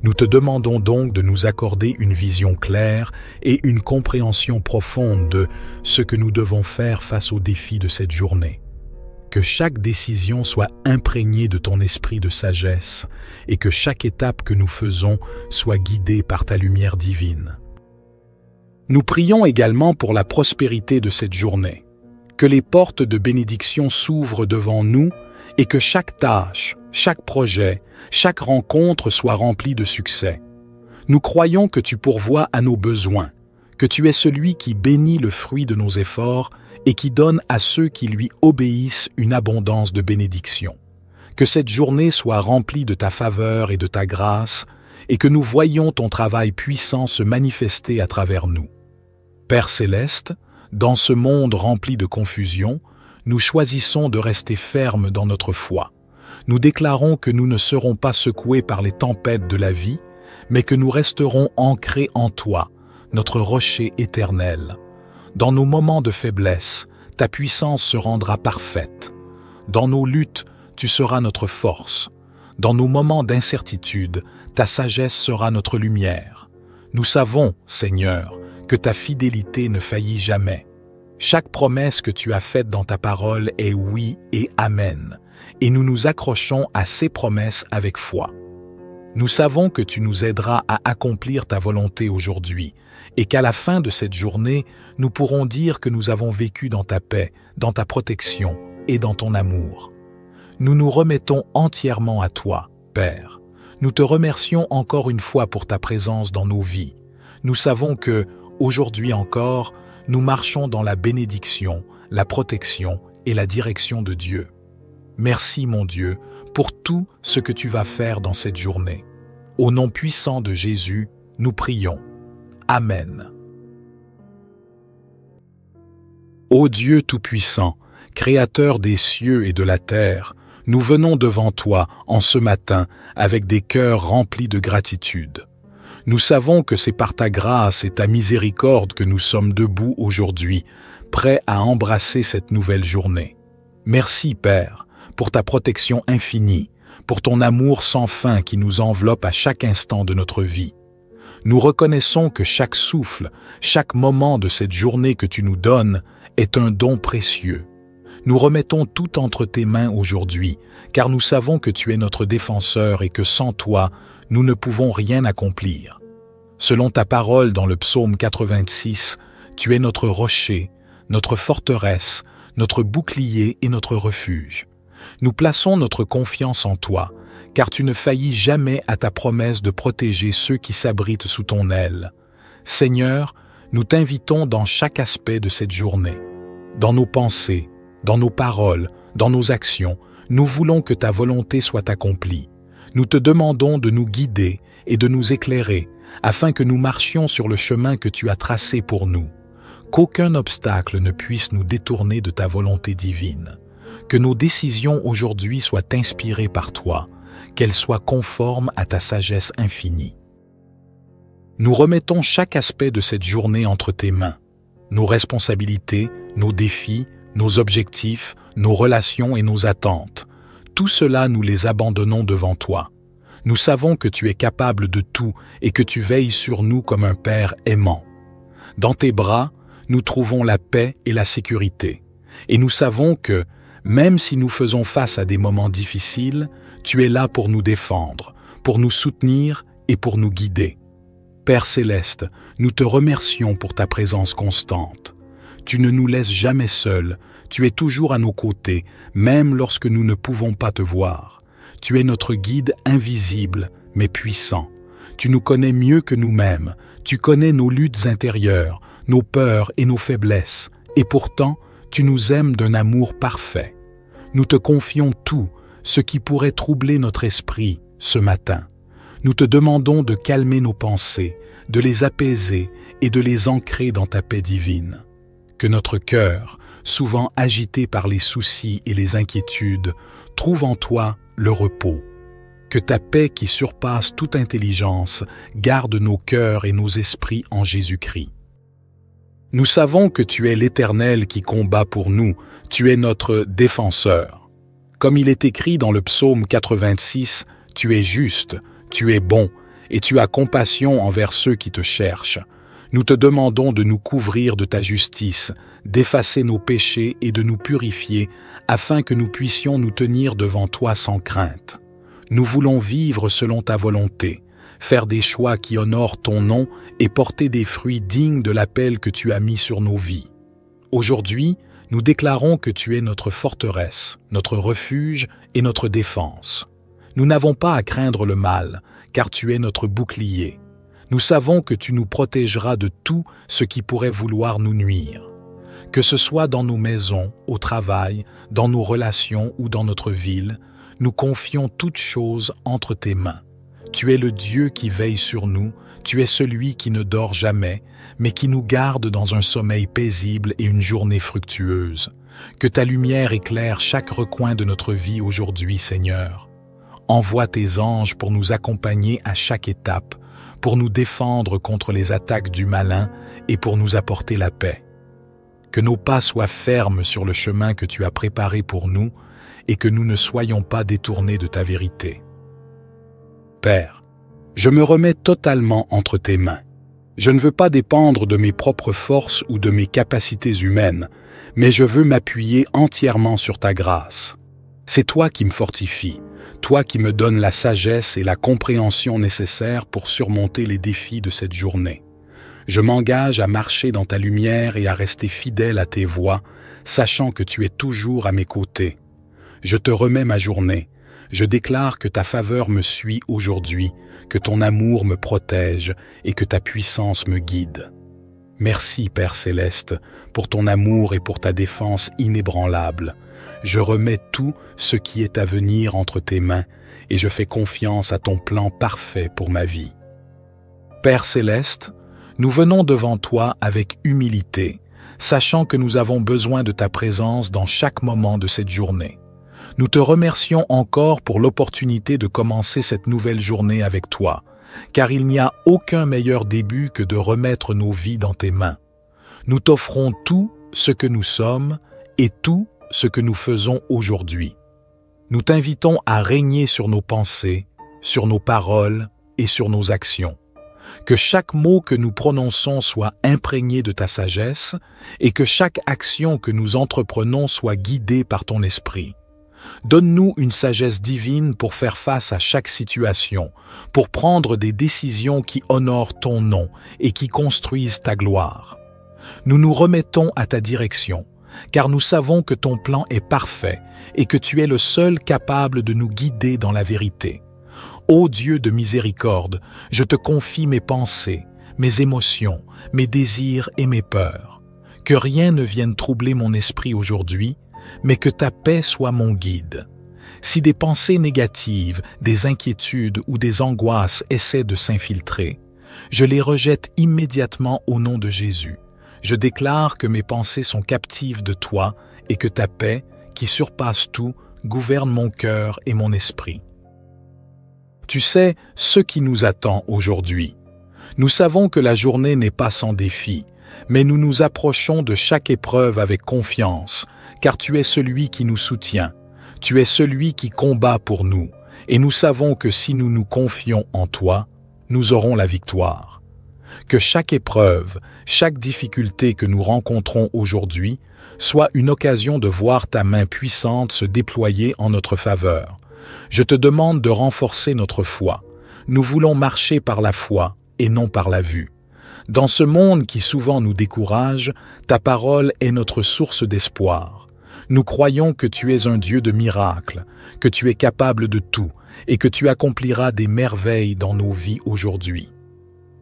Nous te demandons donc de nous accorder une vision claire et une compréhension profonde de ce que nous devons faire face aux défis de cette journée. Que chaque décision soit imprégnée de ton esprit de sagesse et que chaque étape que nous faisons soit guidée par ta lumière divine. Nous prions également pour la prospérité de cette journée. que les portes de bénédiction s'ouvrent devant nous et que chaque tâche, chaque projet, chaque rencontre soit remplie de succès. Nous croyons que tu pourvois à nos besoins, que tu es celui qui bénit le fruit de nos efforts et qui donne à ceux qui lui obéissent une abondance de bénédiction. Que cette journée soit remplie de ta faveur et de ta grâce, et que nous voyions ton travail puissant se manifester à travers nous. Père céleste, dans ce monde rempli de confusion, nous choisissons de rester fermes dans notre foi. Nous déclarons que nous ne serons pas secoués par les tempêtes de la vie, mais que nous resterons ancrés en toi, notre rocher éternel. Dans nos moments de faiblesse, ta puissance se rendra parfaite. Dans nos luttes, tu seras notre force. Dans nos moments d'incertitude, ta sagesse sera notre lumière. Nous savons, Seigneur, que ta fidélité ne faillit jamais. Chaque promesse que tu as faite dans ta parole est oui et amen, et nous nous accrochons à ces promesses avec foi. Nous savons que tu nous aideras à accomplir ta volonté aujourd'hui, et qu'à la fin de cette journée, nous pourrons dire que nous avons vécu dans ta paix, dans ta protection et dans ton amour. Nous nous remettons entièrement à toi, Père. Nous te remercions encore une fois pour ta présence dans nos vies. Nous savons que, aujourd'hui encore, nous marchons dans la bénédiction, la protection et la direction de Dieu. Merci, mon Dieu, pour tout ce que tu vas faire dans cette journée. Au nom puissant de Jésus, nous prions. Amen. Ô Dieu Tout-Puissant, Créateur des cieux et de la terre, nous venons devant toi en ce matin avec des cœurs remplis de gratitude. Nous savons que c'est par ta grâce et ta miséricorde que nous sommes debout aujourd'hui, prêts à embrasser cette nouvelle journée. Merci, Père, pour ta protection infinie, pour ton amour sans fin qui nous enveloppe à chaque instant de notre vie. Nous reconnaissons que chaque souffle, chaque moment de cette journée que tu nous donnes est un don précieux. Nous remettons tout entre tes mains aujourd'hui, car nous savons que tu es notre défenseur et que sans toi, nous ne pouvons rien accomplir. Selon ta parole dans le psaume 86, tu es notre rocher, notre forteresse, notre bouclier et notre refuge. Nous plaçons notre confiance en toi, car tu ne faillis jamais à ta promesse de protéger ceux qui s'abritent sous ton aile. Seigneur, nous t'invitons dans chaque aspect de cette journée. Dans nos pensées, dans nos paroles, dans nos actions, nous voulons que ta volonté soit accomplie. Nous te demandons de nous guider et de nous éclairer, afin que nous marchions sur le chemin que tu as tracé pour nous. Qu'aucun obstacle ne puisse nous détourner de ta volonté divine. Que nos décisions aujourd'hui soient inspirées par toi, qu'elles soient conformes à ta sagesse infinie. Nous remettons chaque aspect de cette journée entre tes mains. Nos responsabilités, nos défis, nos objectifs, nos relations et nos attentes. Tout cela, nous les abandonnons devant toi. Nous savons que tu es capable de tout et que tu veilles sur nous comme un Père aimant. Dans tes bras, nous trouvons la paix et la sécurité. Et nous savons que, même si nous faisons face à des moments difficiles, tu es là pour nous défendre, pour nous soutenir et pour nous guider. Père céleste, nous te remercions pour ta présence constante. Tu ne nous laisses jamais seuls, tu es toujours à nos côtés, même lorsque nous ne pouvons pas te voir. Tu es notre guide invisible, mais puissant. Tu nous connais mieux que nous-mêmes, tu connais nos luttes intérieures, nos peurs et nos faiblesses, et pourtant, tu nous aimes d'un amour parfait. Nous te confions tout, ce qui pourrait troubler notre esprit ce matin. Nous te demandons de calmer nos pensées, de les apaiser et de les ancrer dans ta paix divine. Que notre cœur, souvent agité par les soucis et les inquiétudes, trouve en toi le repos. Que ta paix qui surpasse toute intelligence garde nos cœurs et nos esprits en Jésus-Christ. Nous savons que tu es l'Éternel qui combat pour nous, tu es notre défenseur. Comme il est écrit dans le psaume 86, tu es juste, tu es bon, et tu as compassion envers ceux qui te cherchent. Nous te demandons de nous couvrir de ta justice, d'effacer nos péchés et de nous purifier, afin que nous puissions nous tenir devant toi sans crainte. Nous voulons vivre selon ta volonté, faire des choix qui honorent ton nom et porter des fruits dignes de l'appel que tu as mis sur nos vies. Aujourd'hui, Nous déclarons que tu es notre forteresse, notre refuge et notre défense. Nous n'avons pas à craindre le mal, car tu es notre bouclier. Nous savons que tu nous protégeras de tout ce qui pourrait vouloir nous nuire. Que ce soit dans nos maisons, au travail, dans nos relations ou dans notre ville, nous confions toutes choses entre tes mains. Tu es le Dieu qui veille sur nous, tu es celui qui ne dort jamais, mais qui nous garde dans un sommeil paisible et une journée fructueuse. Que ta lumière éclaire chaque recoin de notre vie aujourd'hui, Seigneur. Envoie tes anges pour nous accompagner à chaque étape, pour nous défendre contre les attaques du malin et pour nous apporter la paix. Que nos pas soient fermes sur le chemin que tu as préparé pour nous et que nous ne soyons pas détournés de ta vérité. Père, je me remets totalement entre tes mains. Je ne veux pas dépendre de mes propres forces ou de mes capacités humaines, mais je veux m'appuyer entièrement sur ta grâce. C'est toi qui me fortifies, toi qui me donnes la sagesse et la compréhension nécessaires pour surmonter les défis de cette journée. Je m'engage à marcher dans ta lumière et à rester fidèle à tes voies, sachant que tu es toujours à mes côtés. Je te remets ma journée. Je déclare que ta faveur me suit aujourd'hui, que ton amour me protège et que ta puissance me guide. Merci, Père Céleste, pour ton amour et pour ta défense inébranlable. Je remets tout ce qui est à venir entre tes mains et je fais confiance à ton plan parfait pour ma vie. Père Céleste, nous venons devant toi avec humilité, sachant que nous avons besoin de ta présence dans chaque moment de cette journée. Nous te remercions encore pour l'opportunité de commencer cette nouvelle journée avec toi, car il n'y a aucun meilleur début que de remettre nos vies dans tes mains. Nous t'offrons tout ce que nous sommes et tout ce que nous faisons aujourd'hui. Nous t'invitons à régner sur nos pensées, sur nos paroles et sur nos actions. Que chaque mot que nous prononçons soit imprégné de ta sagesse et que chaque action que nous entreprenons soit guidée par ton esprit. Donne-nous une sagesse divine pour faire face à chaque situation, pour prendre des décisions qui honorent ton nom et qui construisent ta gloire. Nous nous remettons à ta direction, car nous savons que ton plan est parfait et que tu es le seul capable de nous guider dans la vérité. Ô Dieu de miséricorde, je te confie mes pensées, mes émotions, mes désirs et mes peurs. Que rien ne vienne troubler mon esprit aujourd'hui, mais que ta paix soit mon guide. Si des pensées négatives, des inquiétudes ou des angoisses essaient de s'infiltrer, je les rejette immédiatement au nom de Jésus. Je déclare que mes pensées sont captives de toi et que ta paix, qui surpasse tout, gouverne mon cœur et mon esprit. Tu sais ce qui nous attend aujourd'hui. Nous savons que la journée n'est pas sans défi, mais nous nous approchons de chaque épreuve avec confiance, car tu es celui qui nous soutient, tu es celui qui combat pour nous, et nous savons que si nous nous confions en toi, nous aurons la victoire. Que chaque épreuve, chaque difficulté que nous rencontrons aujourd'hui soit une occasion de voir ta main puissante se déployer en notre faveur. Je te demande de renforcer notre foi. Nous voulons marcher par la foi et non par la vue. Dans ce monde qui souvent nous décourage, ta parole est notre source d'espoir. Nous croyons que tu es un Dieu de miracles, que tu es capable de tout et que tu accompliras des merveilles dans nos vies aujourd'hui.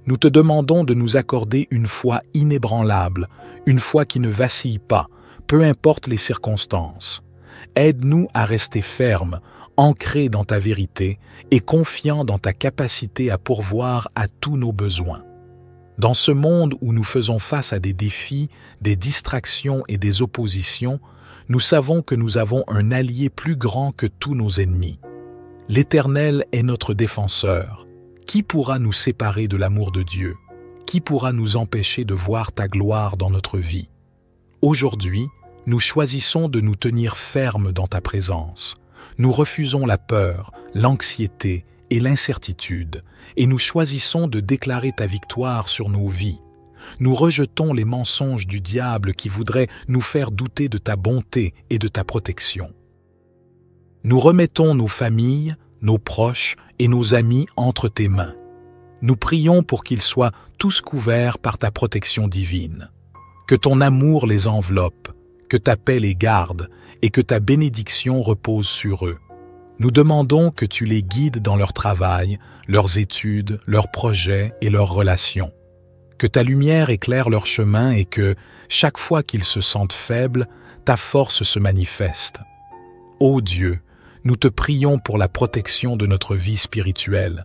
Nous te demandons de nous accorder une foi inébranlable, une foi qui ne vacille pas, peu importe les circonstances. Aide-nous à rester fermes, ancrés dans ta vérité et confiants dans ta capacité à pourvoir à tous nos besoins. Dans ce monde où nous faisons face à des défis, des distractions et des oppositions, nous savons que nous avons un allié plus grand que tous nos ennemis. L'Éternel est notre défenseur. Qui pourra nous séparer de l'amour de Dieu? Qui pourra nous empêcher de voir ta gloire dans notre vie? Aujourd'hui, nous choisissons de nous tenir fermes dans ta présence. Nous refusons la peur, l'anxiété et l'incertitude, et nous choisissons de déclarer ta victoire sur nos vies. Nous rejetons les mensonges du diable qui voudraient nous faire douter de ta bonté et de ta protection. Nous remettons nos familles, nos proches et nos amis entre tes mains. Nous prions pour qu'ils soient tous couverts par ta protection divine. Que ton amour les enveloppe, que ta paix les garde et que ta bénédiction repose sur eux. Nous demandons que tu les guides dans leur travail, leurs études, leurs projets et leurs relations. Que ta lumière éclaire leur chemin et que, chaque fois qu'ils se sentent faibles, ta force se manifeste. Ô Dieu, nous te prions pour la protection de notre vie spirituelle.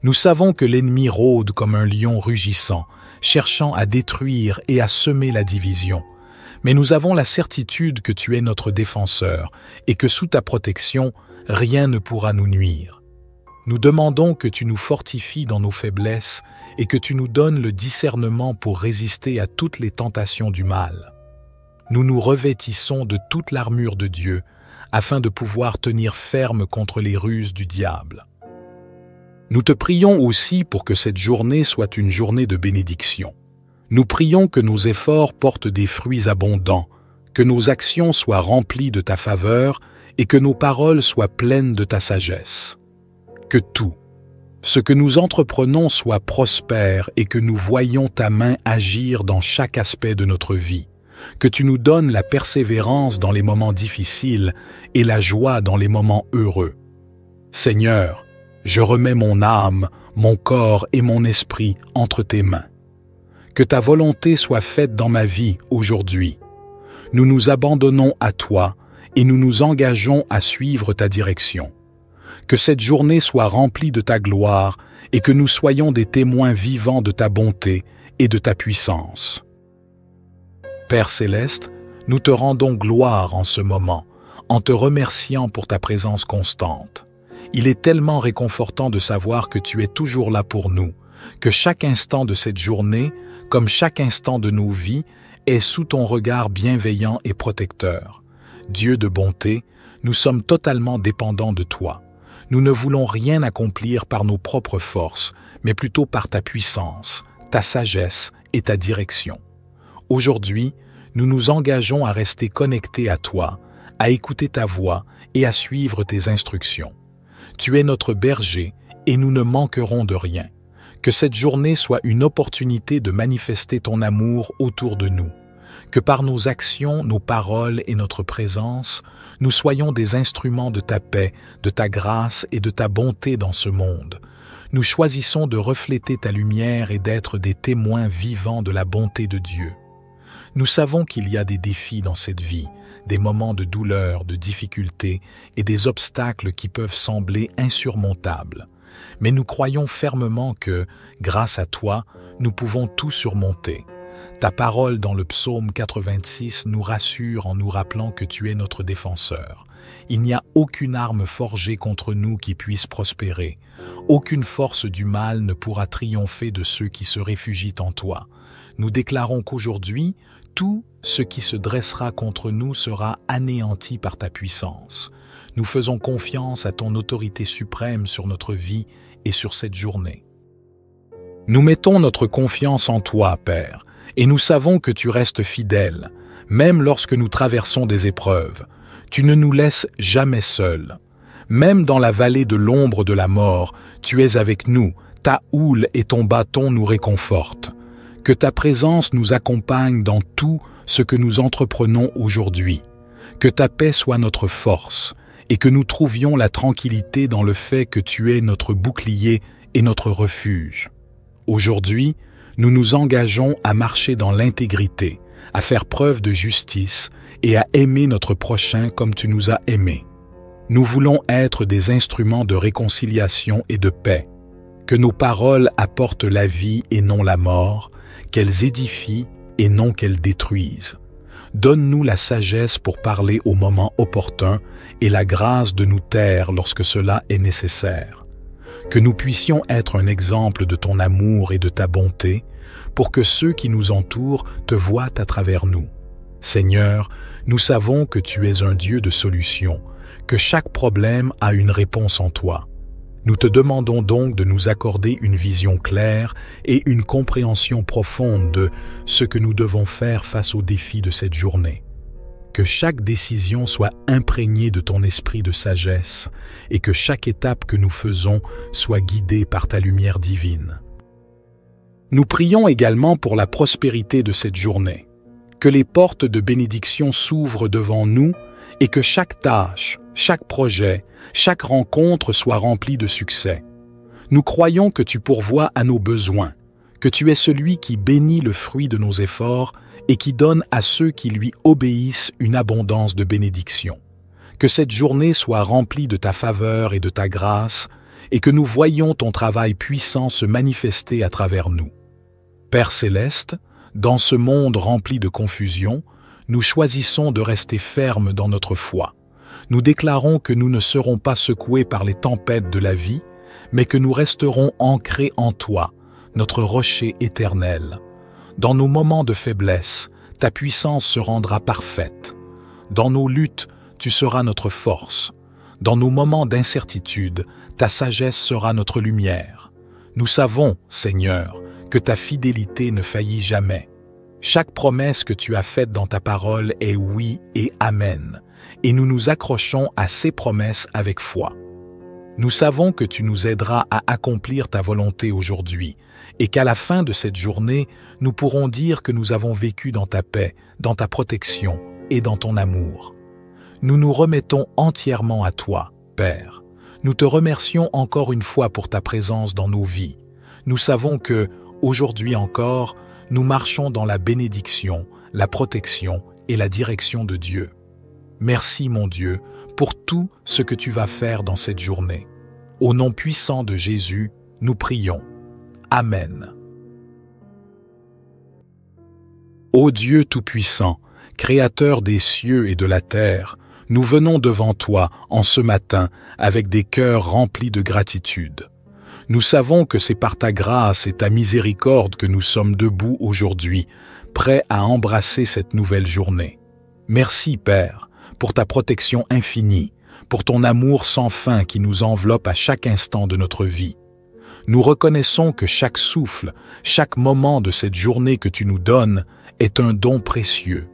Nous savons que l'ennemi rôde comme un lion rugissant, cherchant à détruire et à semer la division. Mais nous avons la certitude que tu es notre défenseur et que sous ta protection, rien ne pourra nous nuire. Nous demandons que tu nous fortifies dans nos faiblesses et que tu nous donnes le discernement pour résister à toutes les tentations du mal. Nous nous revêtissons de toute l'armure de Dieu afin de pouvoir tenir ferme contre les ruses du diable. Nous te prions aussi pour que cette journée soit une journée de bénédiction. Nous prions que nos efforts portent des fruits abondants, que nos actions soient remplies de ta faveur et que nos paroles soient pleines de ta sagesse. Que tout, ce que nous entreprenons soit prospère et que nous voyions ta main agir dans chaque aspect de notre vie. Que tu nous donnes la persévérance dans les moments difficiles et la joie dans les moments heureux. Seigneur, je remets mon âme, mon corps et mon esprit entre tes mains. Que ta volonté soit faite dans ma vie aujourd'hui. Nous nous abandonnons à toi et nous nous engageons à suivre ta direction. Que cette journée soit remplie de ta gloire et que nous soyons des témoins vivants de ta bonté et de ta puissance. Père céleste, nous te rendons gloire en ce moment, en te remerciant pour ta présence constante. Il est tellement réconfortant de savoir que tu es toujours là pour nous, que chaque instant de cette journée, comme chaque instant de nos vies, est sous ton regard bienveillant et protecteur. Dieu de bonté, nous sommes totalement dépendants de toi. Nous ne voulons rien accomplir par nos propres forces, mais plutôt par ta puissance, ta sagesse et ta direction. Aujourd'hui, nous nous engageons à rester connectés à toi, à écouter ta voix et à suivre tes instructions. Tu es notre berger et nous ne manquerons de rien. Que cette journée soit une opportunité de manifester ton amour autour de nous. Que par nos actions, nos paroles et notre présence, nous soyons des instruments de ta paix, de ta grâce et de ta bonté dans ce monde. Nous choisissons de refléter ta lumière et d'être des témoins vivants de la bonté de Dieu. Nous savons qu'il y a des défis dans cette vie, des moments de douleur, de difficulté et des obstacles qui peuvent sembler insurmontables. Mais nous croyons fermement que, grâce à toi, nous pouvons tout surmonter. Ta parole dans le psaume 86 nous rassure en nous rappelant que tu es notre défenseur. Il n'y a aucune arme forgée contre nous qui puisse prospérer. Aucune force du mal ne pourra triompher de ceux qui se réfugient en toi. Nous déclarons qu'aujourd'hui, tout ce qui se dressera contre nous sera anéanti par ta puissance. Nous faisons confiance à ton autorité suprême sur notre vie et sur cette journée. Nous mettons notre confiance en toi, Père, et nous savons que tu restes fidèle, même lorsque nous traversons des épreuves. Tu ne nous laisses jamais seuls. Même dans la vallée de l'ombre de la mort, tu es avec nous, ta houle et ton bâton nous réconfortent. Que ta présence nous accompagne dans tout ce que nous entreprenons aujourd'hui. Que ta paix soit notre force et que nous trouvions la tranquillité dans le fait que tu es notre bouclier et notre refuge. Aujourd'hui, nous nous engageons à marcher dans l'intégrité, à faire preuve de justice et à aimer notre prochain comme tu nous as aimés. Nous voulons être des instruments de réconciliation et de paix. Que nos paroles apportent la vie et non la mort, qu'elles édifient et non qu'elles détruisent. Donne-nous la sagesse pour parler au moment opportun et la grâce de nous taire lorsque cela est nécessaire. Que nous puissions être un exemple de ton amour et de ta bonté pour que ceux qui nous entourent te voient à travers nous. Seigneur, nous savons que tu es un Dieu de solutions, que chaque problème a une réponse en toi. Nous te demandons donc de nous accorder une vision claire et une compréhension profonde de ce que nous devons faire face aux défis de cette journée. Que chaque décision soit imprégnée de ton esprit de sagesse et que chaque étape que nous faisons soit guidée par ta lumière divine. Nous prions également pour la prospérité de cette journée. Que les portes de bénédiction s'ouvrent devant nous et que chaque tâche, chaque projet, chaque rencontre soit remplie de succès. Nous croyons que tu pourvois à nos besoins, que tu es celui qui bénit le fruit de nos efforts et qui donne à ceux qui lui obéissent une abondance de bénédiction. Que cette journée soit remplie de ta faveur et de ta grâce, et que nous voyions ton travail puissant se manifester à travers nous. Père céleste, dans ce monde rempli de confusion, nous choisissons de rester fermes dans notre foi. Nous déclarons que nous ne serons pas secoués par les tempêtes de la vie, mais que nous resterons ancrés en toi, notre rocher éternel. Dans nos moments de faiblesse, ta puissance se rendra parfaite. Dans nos luttes, tu seras notre force. Dans nos moments d'incertitude, ta sagesse sera notre lumière. Nous savons, Seigneur, que ta fidélité ne faillit jamais. Chaque promesse que tu as faite dans ta parole est oui et amen, et nous nous accrochons à ces promesses avec foi. Nous savons que tu nous aideras à accomplir ta volonté aujourd'hui, et qu'à la fin de cette journée, nous pourrons dire que nous avons vécu dans ta paix, dans ta protection et dans ton amour. Nous nous remettons entièrement à toi, Père. Nous te remercions encore une fois pour ta présence dans nos vies. Nous savons que, aujourd'hui encore, nous marchons dans la bénédiction, la protection et la direction de Dieu. Merci, mon Dieu, pour tout ce que tu vas faire dans cette journée. Au nom puissant de Jésus, nous prions. Amen. Ô Dieu Tout-Puissant, Créateur des cieux et de la terre, nous venons devant toi en ce matin avec des cœurs remplis de gratitude. Nous savons que c'est par ta grâce et ta miséricorde que nous sommes debout aujourd'hui, prêts à embrasser cette nouvelle journée. Merci, Père, pour ta protection infinie, pour ton amour sans fin qui nous enveloppe à chaque instant de notre vie. Nous reconnaissons que chaque souffle, chaque moment de cette journée que tu nous donnes est un don précieux.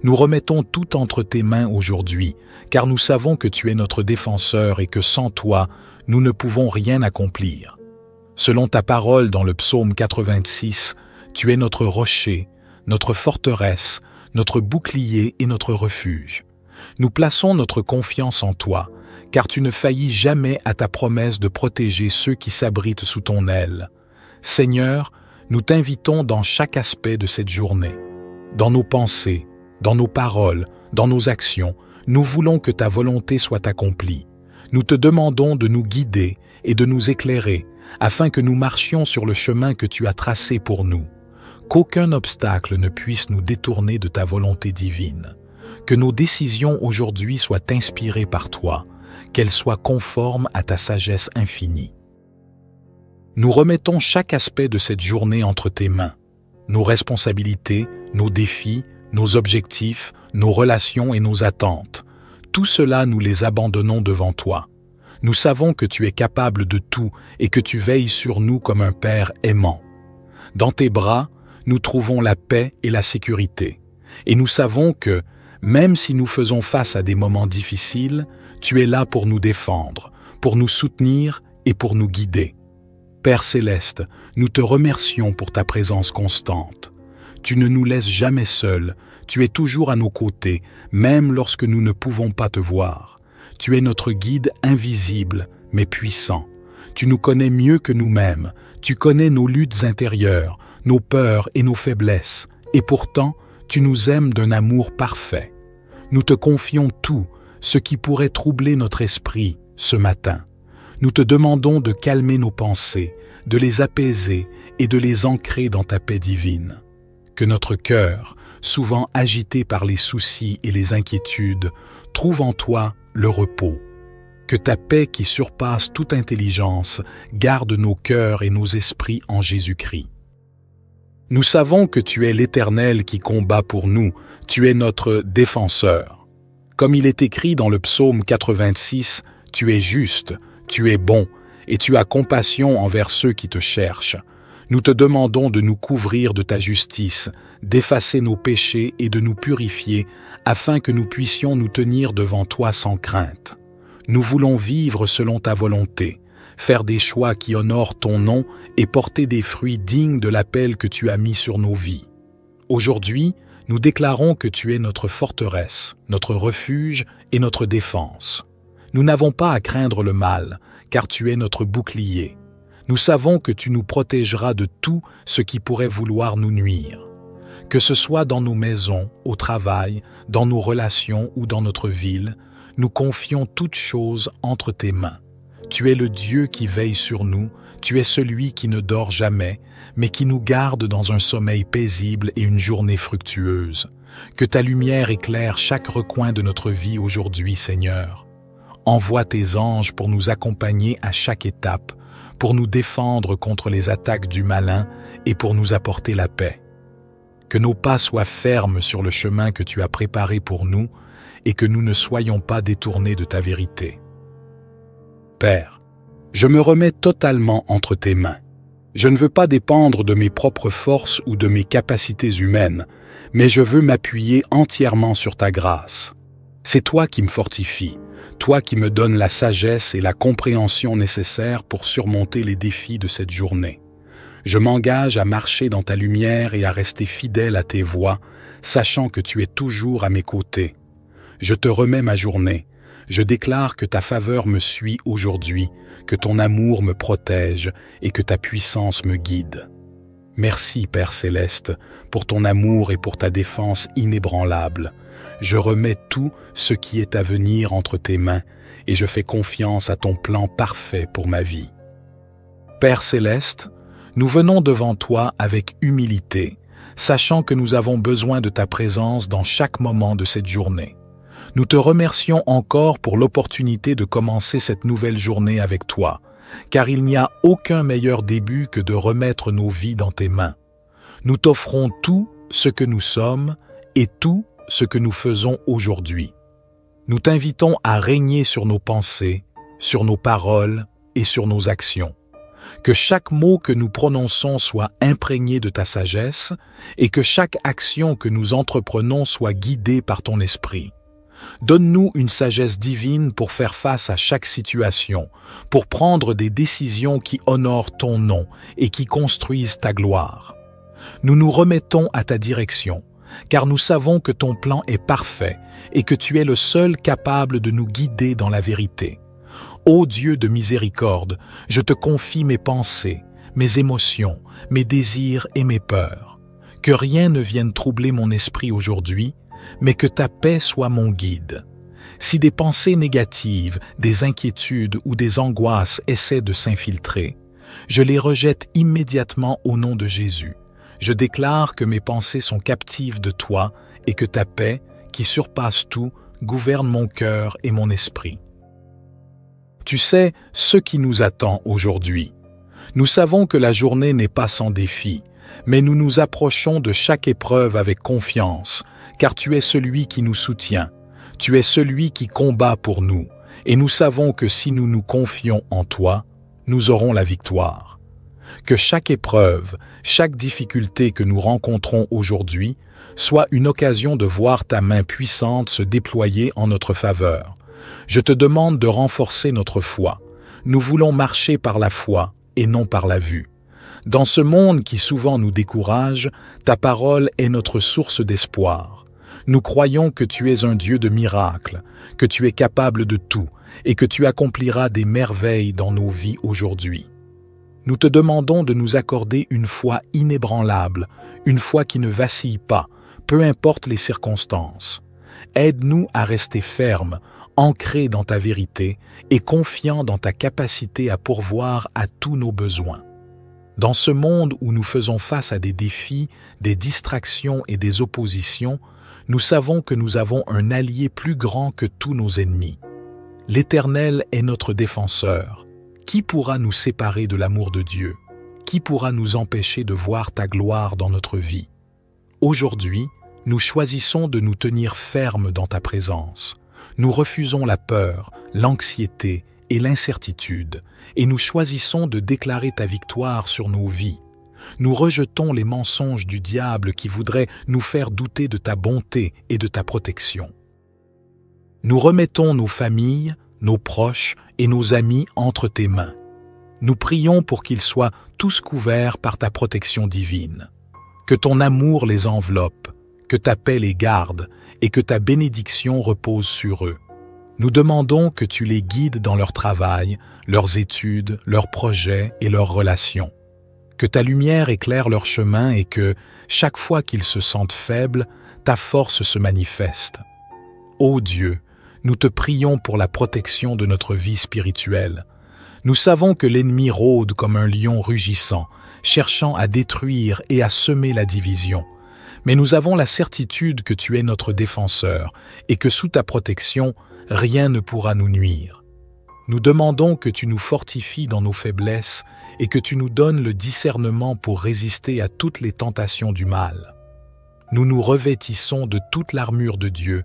Nous remettons tout entre tes mains aujourd'hui, car nous savons que tu es notre défenseur et que sans toi, nous ne pouvons rien accomplir. Selon ta parole dans le psaume 86, tu es notre rocher, notre forteresse, notre bouclier et notre refuge. Nous plaçons notre confiance en toi, car tu ne faillis jamais à ta promesse de protéger ceux qui s'abritent sous ton aile. Seigneur, nous t'invitons dans chaque aspect de cette journée. Dans nos pensées, dans nos paroles, dans nos actions, nous voulons que ta volonté soit accomplie. Nous te demandons de nous guider et de nous éclairer, afin que nous marchions sur le chemin que tu as tracé pour nous. Qu'aucun obstacle ne puisse nous détourner de ta volonté divine. Que nos décisions aujourd'hui soient inspirées par toi, qu'elles soient conformes à ta sagesse infinie. Nous remettons chaque aspect de cette journée entre tes mains. Nos responsabilités, nos défis, nos objectifs, nos relations et nos attentes. Tout cela, nous les abandonnons devant toi. Nous savons que tu es capable de tout et que tu veilles sur nous comme un Père aimant. Dans tes bras, nous trouvons la paix et la sécurité. Et nous savons que, même si nous faisons face à des moments difficiles, tu es là pour nous défendre, pour nous soutenir et pour nous guider. Père céleste, nous te remercions pour ta présence constante. Tu ne nous laisses jamais seuls, tu es toujours à nos côtés, même lorsque nous ne pouvons pas te voir. Tu es notre guide invisible, mais puissant. Tu nous connais mieux que nous-mêmes, tu connais nos luttes intérieures, nos peurs et nos faiblesses, et pourtant, tu nous aimes d'un amour parfait. Nous te confions tout, ce qui pourrait troubler notre esprit ce matin. Nous te demandons de calmer nos pensées, de les apaiser et de les ancrer dans ta paix divine. Que notre cœur, souvent agité par les soucis et les inquiétudes, trouve en toi le repos. Que ta paix qui surpasse toute intelligence garde nos cœurs et nos esprits en Jésus-Christ. Nous savons que tu es l'Éternel qui combat pour nous, tu es notre défenseur. Comme il est écrit dans le psaume 86, tu es juste, tu es bon, et tu as compassion envers ceux qui te cherchent. Nous te demandons de nous couvrir de ta justice, d'effacer nos péchés et de nous purifier, afin que nous puissions nous tenir devant toi sans crainte. Nous voulons vivre selon ta volonté, faire des choix qui honorent ton nom et porter des fruits dignes de l'appel que tu as mis sur nos vies. Aujourd'hui, Nous déclarons que tu es notre forteresse, notre refuge et notre défense. Nous n'avons pas à craindre le mal, car tu es notre bouclier. Nous savons que tu nous protégeras de tout ce qui pourrait vouloir nous nuire. Que ce soit dans nos maisons, au travail, dans nos relations ou dans notre ville, nous confions toutes choses entre tes mains. Tu es le Dieu qui veille sur nous, tu es celui qui ne dort jamais, mais qui nous garde dans un sommeil paisible et une journée fructueuse. Que ta lumière éclaire chaque recoin de notre vie aujourd'hui, Seigneur. Envoie tes anges pour nous accompagner à chaque étape, pour nous défendre contre les attaques du malin et pour nous apporter la paix. Que nos pas soient fermes sur le chemin que tu as préparé pour nous et que nous ne soyons pas détournés de ta vérité. Père, je me remets totalement entre tes mains. Je ne veux pas dépendre de mes propres forces ou de mes capacités humaines, mais je veux m'appuyer entièrement sur ta grâce. C'est toi qui me fortifies, toi qui me donnes la sagesse et la compréhension nécessaires pour surmonter les défis de cette journée. Je m'engage à marcher dans ta lumière et à rester fidèle à tes voies, sachant que tu es toujours à mes côtés. Je te remets ma journée. Je déclare que ta faveur me suit aujourd'hui, que ton amour me protège et que ta puissance me guide. Merci, Père Céleste, pour ton amour et pour ta défense inébranlable. Je remets tout ce qui est à venir entre tes mains et je fais confiance à ton plan parfait pour ma vie. Père Céleste, nous venons devant toi avec humilité, sachant que nous avons besoin de ta présence dans chaque moment de cette journée. Nous te remercions encore pour l'opportunité de commencer cette nouvelle journée avec toi, car il n'y a aucun meilleur début que de remettre nos vies dans tes mains. Nous t'offrons tout ce que nous sommes et tout ce que nous faisons aujourd'hui. Nous t'invitons à régner sur nos pensées, sur nos paroles et sur nos actions. Que chaque mot que nous prononçons soit imprégné de ta sagesse et que chaque action que nous entreprenons soit guidée par ton esprit. Donne-nous une sagesse divine pour faire face à chaque situation, pour prendre des décisions qui honorent ton nom et qui construisent ta gloire. Nous nous remettons à ta direction, car nous savons que ton plan est parfait et que tu es le seul capable de nous guider dans la vérité. Ô Dieu de miséricorde, je te confie mes pensées, mes émotions, mes désirs et mes peurs. Que rien ne vienne troubler mon esprit aujourd'hui, mais que ta paix soit mon guide. Si des pensées négatives, des inquiétudes ou des angoisses essaient de s'infiltrer, je les rejette immédiatement au nom de Jésus. Je déclare que mes pensées sont captives de toi et que ta paix, qui surpasse tout, gouverne mon cœur et mon esprit. Tu sais ce qui nous attend aujourd'hui. Nous savons que la journée n'est pas sans défi, mais nous nous approchons de chaque épreuve avec confiance, car tu es celui qui nous soutient, tu es celui qui combat pour nous, et nous savons que si nous nous confions en toi, nous aurons la victoire. Que chaque épreuve, chaque difficulté que nous rencontrons aujourd'hui soit une occasion de voir ta main puissante se déployer en notre faveur. Je te demande de renforcer notre foi. Nous voulons marcher par la foi et non par la vue. Dans ce monde qui souvent nous décourage, ta parole est notre source d'espoir. Nous croyons que tu es un Dieu de miracles, que tu es capable de tout et que tu accompliras des merveilles dans nos vies aujourd'hui. Nous te demandons de nous accorder une foi inébranlable, une foi qui ne vacille pas, peu importe les circonstances. Aide-nous à rester fermes, ancrés dans ta vérité et confiants dans ta capacité à pourvoir à tous nos besoins. Dans ce monde où nous faisons face à des défis, des distractions et des oppositions, nous savons que nous avons un allié plus grand que tous nos ennemis. L'Éternel est notre défenseur. Qui pourra nous séparer de l'amour de Dieu? Qui pourra nous empêcher de voir ta gloire dans notre vie? Aujourd'hui, nous choisissons de nous tenir fermes dans ta présence. Nous refusons la peur, l'anxiété et l'incertitude, et nous choisissons de déclarer ta victoire sur nos vies. Nous rejetons les mensonges du diable qui voudraient nous faire douter de ta bonté et de ta protection. Nous remettons nos familles, nos proches et nos amis entre tes mains. Nous prions pour qu'ils soient tous couverts par ta protection divine. Que ton amour les enveloppe, que ta paix les garde et que ta bénédiction repose sur eux. Nous demandons que tu les guides dans leur travail, leurs études, leurs projets et leurs relations. Que ta lumière éclaire leur chemin et que, chaque fois qu'ils se sentent faibles, ta force se manifeste. Ô Dieu, nous te prions pour la protection de notre vie spirituelle. Nous savons que l'ennemi rôde comme un lion rugissant, cherchant à détruire et à semer la division. Mais nous avons la certitude que tu es notre défenseur et que sous ta protection, rien ne pourra nous nuire. Nous demandons que tu nous fortifies dans nos faiblesses et que tu nous donnes le discernement pour résister à toutes les tentations du mal. Nous nous revêtissons de toute l'armure de Dieu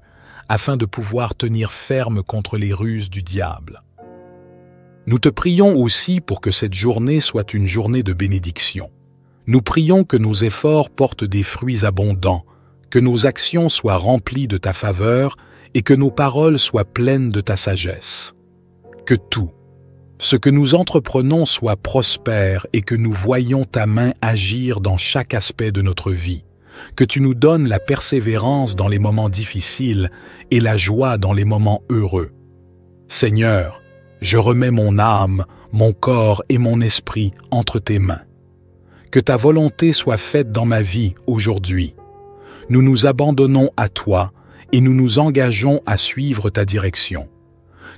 afin de pouvoir tenir ferme contre les ruses du diable. Nous te prions aussi pour que cette journée soit une journée de bénédiction. Nous prions que nos efforts portent des fruits abondants, que nos actions soient remplies de ta faveur et que nos paroles soient pleines de ta sagesse. Que tout, ce que nous entreprenons soit prospère et que nous voyions ta main agir dans chaque aspect de notre vie. Que tu nous donnes la persévérance dans les moments difficiles et la joie dans les moments heureux. Seigneur, je remets mon âme, mon corps et mon esprit entre tes mains. Que ta volonté soit faite dans ma vie aujourd'hui. Nous nous abandonnons à toi et nous nous engageons à suivre ta direction.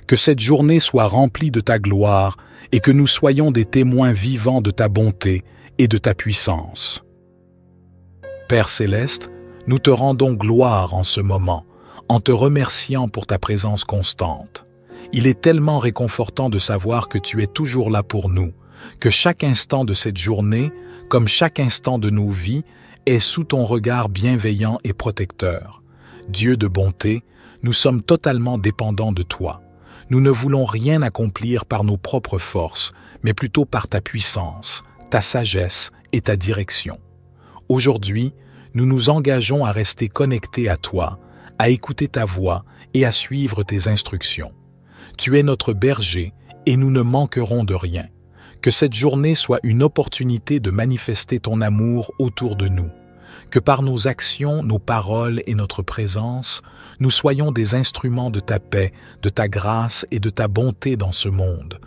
Que cette journée soit remplie de ta gloire et que nous soyons des témoins vivants de ta bonté et de ta puissance. Père céleste, nous te rendons gloire en ce moment, en te remerciant pour ta présence constante. Il est tellement réconfortant de savoir que tu es toujours là pour nous, que chaque instant de cette journée, comme chaque instant de nos vies, est sous ton regard bienveillant et protecteur. Dieu de bonté, nous sommes totalement dépendants de toi. Nous ne voulons rien accomplir par nos propres forces, mais plutôt par ta puissance, ta sagesse et ta direction. Aujourd'hui, nous nous engageons à rester connectés à toi, à écouter ta voix et à suivre tes instructions. Tu es notre berger et nous ne manquerons de rien. Que cette journée soit une opportunité de manifester ton amour autour de nous. Que par nos actions, nos paroles et notre présence, nous soyons des instruments de ta paix, de ta grâce et de ta bonté dans ce monde.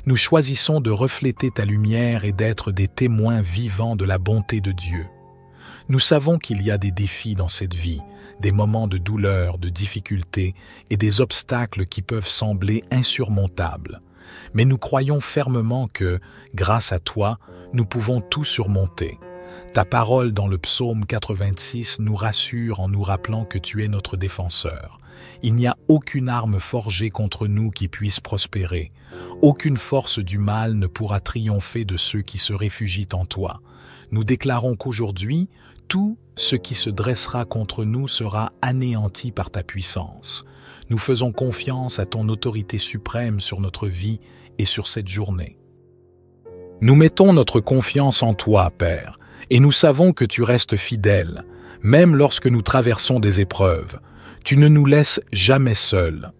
Nous choisissons de refléter ta lumière et d'être des témoins vivants de la bonté de Dieu. Nous savons qu'il y a des défis dans cette vie, des moments de douleur, de difficulté et des obstacles qui peuvent sembler insurmontables. Mais nous croyons fermement que, grâce à toi, nous pouvons tout surmonter. Ta parole dans le psaume 86 nous rassure en nous rappelant que tu es notre défenseur. Il n'y a aucune arme forgée contre nous qui puisse prospérer. Aucune force du mal ne pourra triompher de ceux qui se réfugient en toi. Nous déclarons qu'aujourd'hui, tout ce qui se dressera contre nous sera anéanti par ta puissance. Nous faisons confiance à ton autorité suprême sur notre vie et sur cette journée. Nous mettons notre confiance en toi, Père, et nous savons que tu restes fidèle, même lorsque nous traversons des épreuves. Tu ne nous laisses jamais seuls.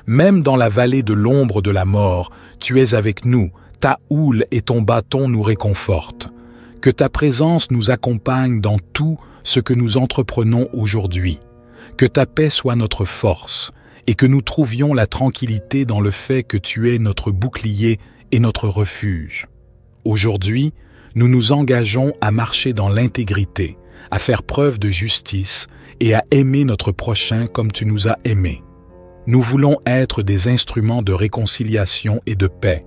Même dans la vallée de l'ombre de la mort, tu es avec nous, ta houle et ton bâton nous réconfortent. Que ta présence nous accompagne dans tout ce que nous entreprenons aujourd'hui. Que ta paix soit notre force et que nous trouvions la tranquillité dans le fait que tu es notre bouclier et notre refuge. Aujourd'hui, nous nous engageons à marcher dans l'intégrité, à faire preuve de justice et à aimer notre prochain comme tu nous as aimés. Nous voulons être des instruments de réconciliation et de paix.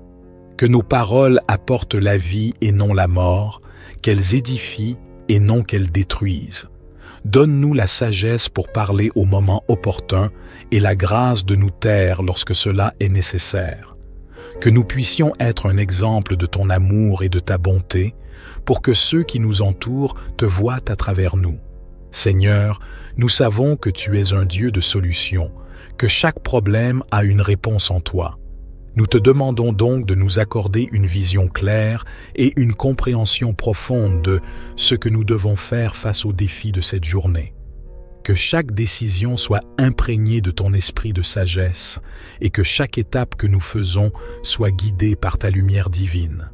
Que nos paroles apportent la vie et non la mort, qu'elles édifient et non qu'elles détruisent. Donne-nous la sagesse pour parler au moment opportun et la grâce de nous taire lorsque cela est nécessaire. Que nous puissions être un exemple de ton amour et de ta bonté pour que ceux qui nous entourent te voient à travers nous. Seigneur, nous savons que tu es un Dieu de solutions, que chaque problème a une réponse en toi. Nous te demandons donc de nous accorder une vision claire et une compréhension profonde de ce que nous devons faire face aux défis de cette journée. Que chaque décision soit imprégnée de ton esprit de sagesse et que chaque étape que nous faisons soit guidée par ta lumière divine.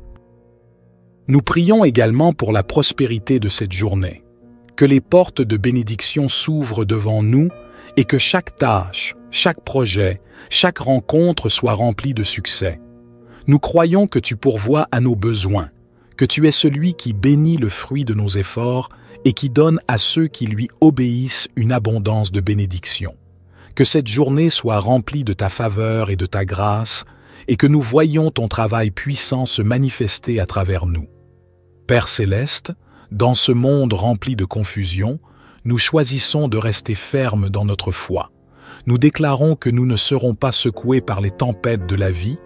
Nous prions également pour la prospérité de cette journée. Que les portes de bénédiction s'ouvrent devant nous et que chaque tâche, chaque projet, chaque rencontre soit remplie de succès. Nous croyons que tu pourvois à nos besoins, que tu es celui qui bénit le fruit de nos efforts et qui donne à ceux qui lui obéissent une abondance de bénédiction. Que cette journée soit remplie de ta faveur et de ta grâce, et que nous voyions ton travail puissant se manifester à travers nous. Père céleste, dans ce monde rempli de confusion, nous choisissons de rester fermes dans notre foi. Nous déclarons que nous ne serons pas secoués par les tempêtes de la vie,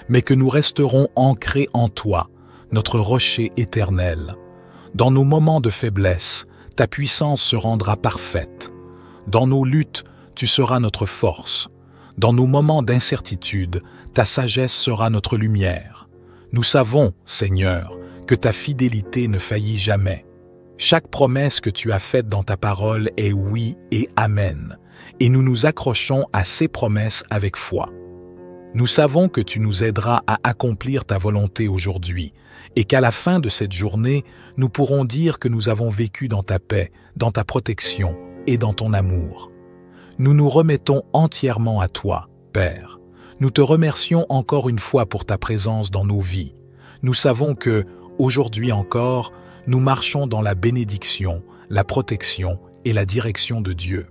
mais que nous resterons ancrés en toi, notre rocher éternel. Dans nos moments de faiblesse, ta puissance se rendra parfaite. Dans nos luttes, tu seras notre force. Dans nos moments d'incertitude, ta sagesse sera notre lumière. Nous savons, Seigneur, que ta fidélité ne faillit jamais. Chaque promesse que tu as faite dans ta parole est oui et amen, et nous nous accrochons à ces promesses avec foi. Nous savons que tu nous aideras à accomplir ta volonté aujourd'hui, et qu'à la fin de cette journée, nous pourrons dire que nous avons vécu dans ta paix, dans ta protection et dans ton amour. Nous nous remettons entièrement à toi, Père. Nous te remercions encore une fois pour ta présence dans nos vies. Nous savons que, aujourd'hui encore, nous marchons dans la bénédiction, la protection et la direction de Dieu.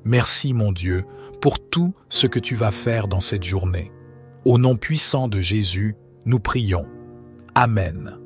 Merci, mon Dieu, pour tout ce que tu vas faire dans cette journée. Au nom puissant de Jésus, nous prions. Amen.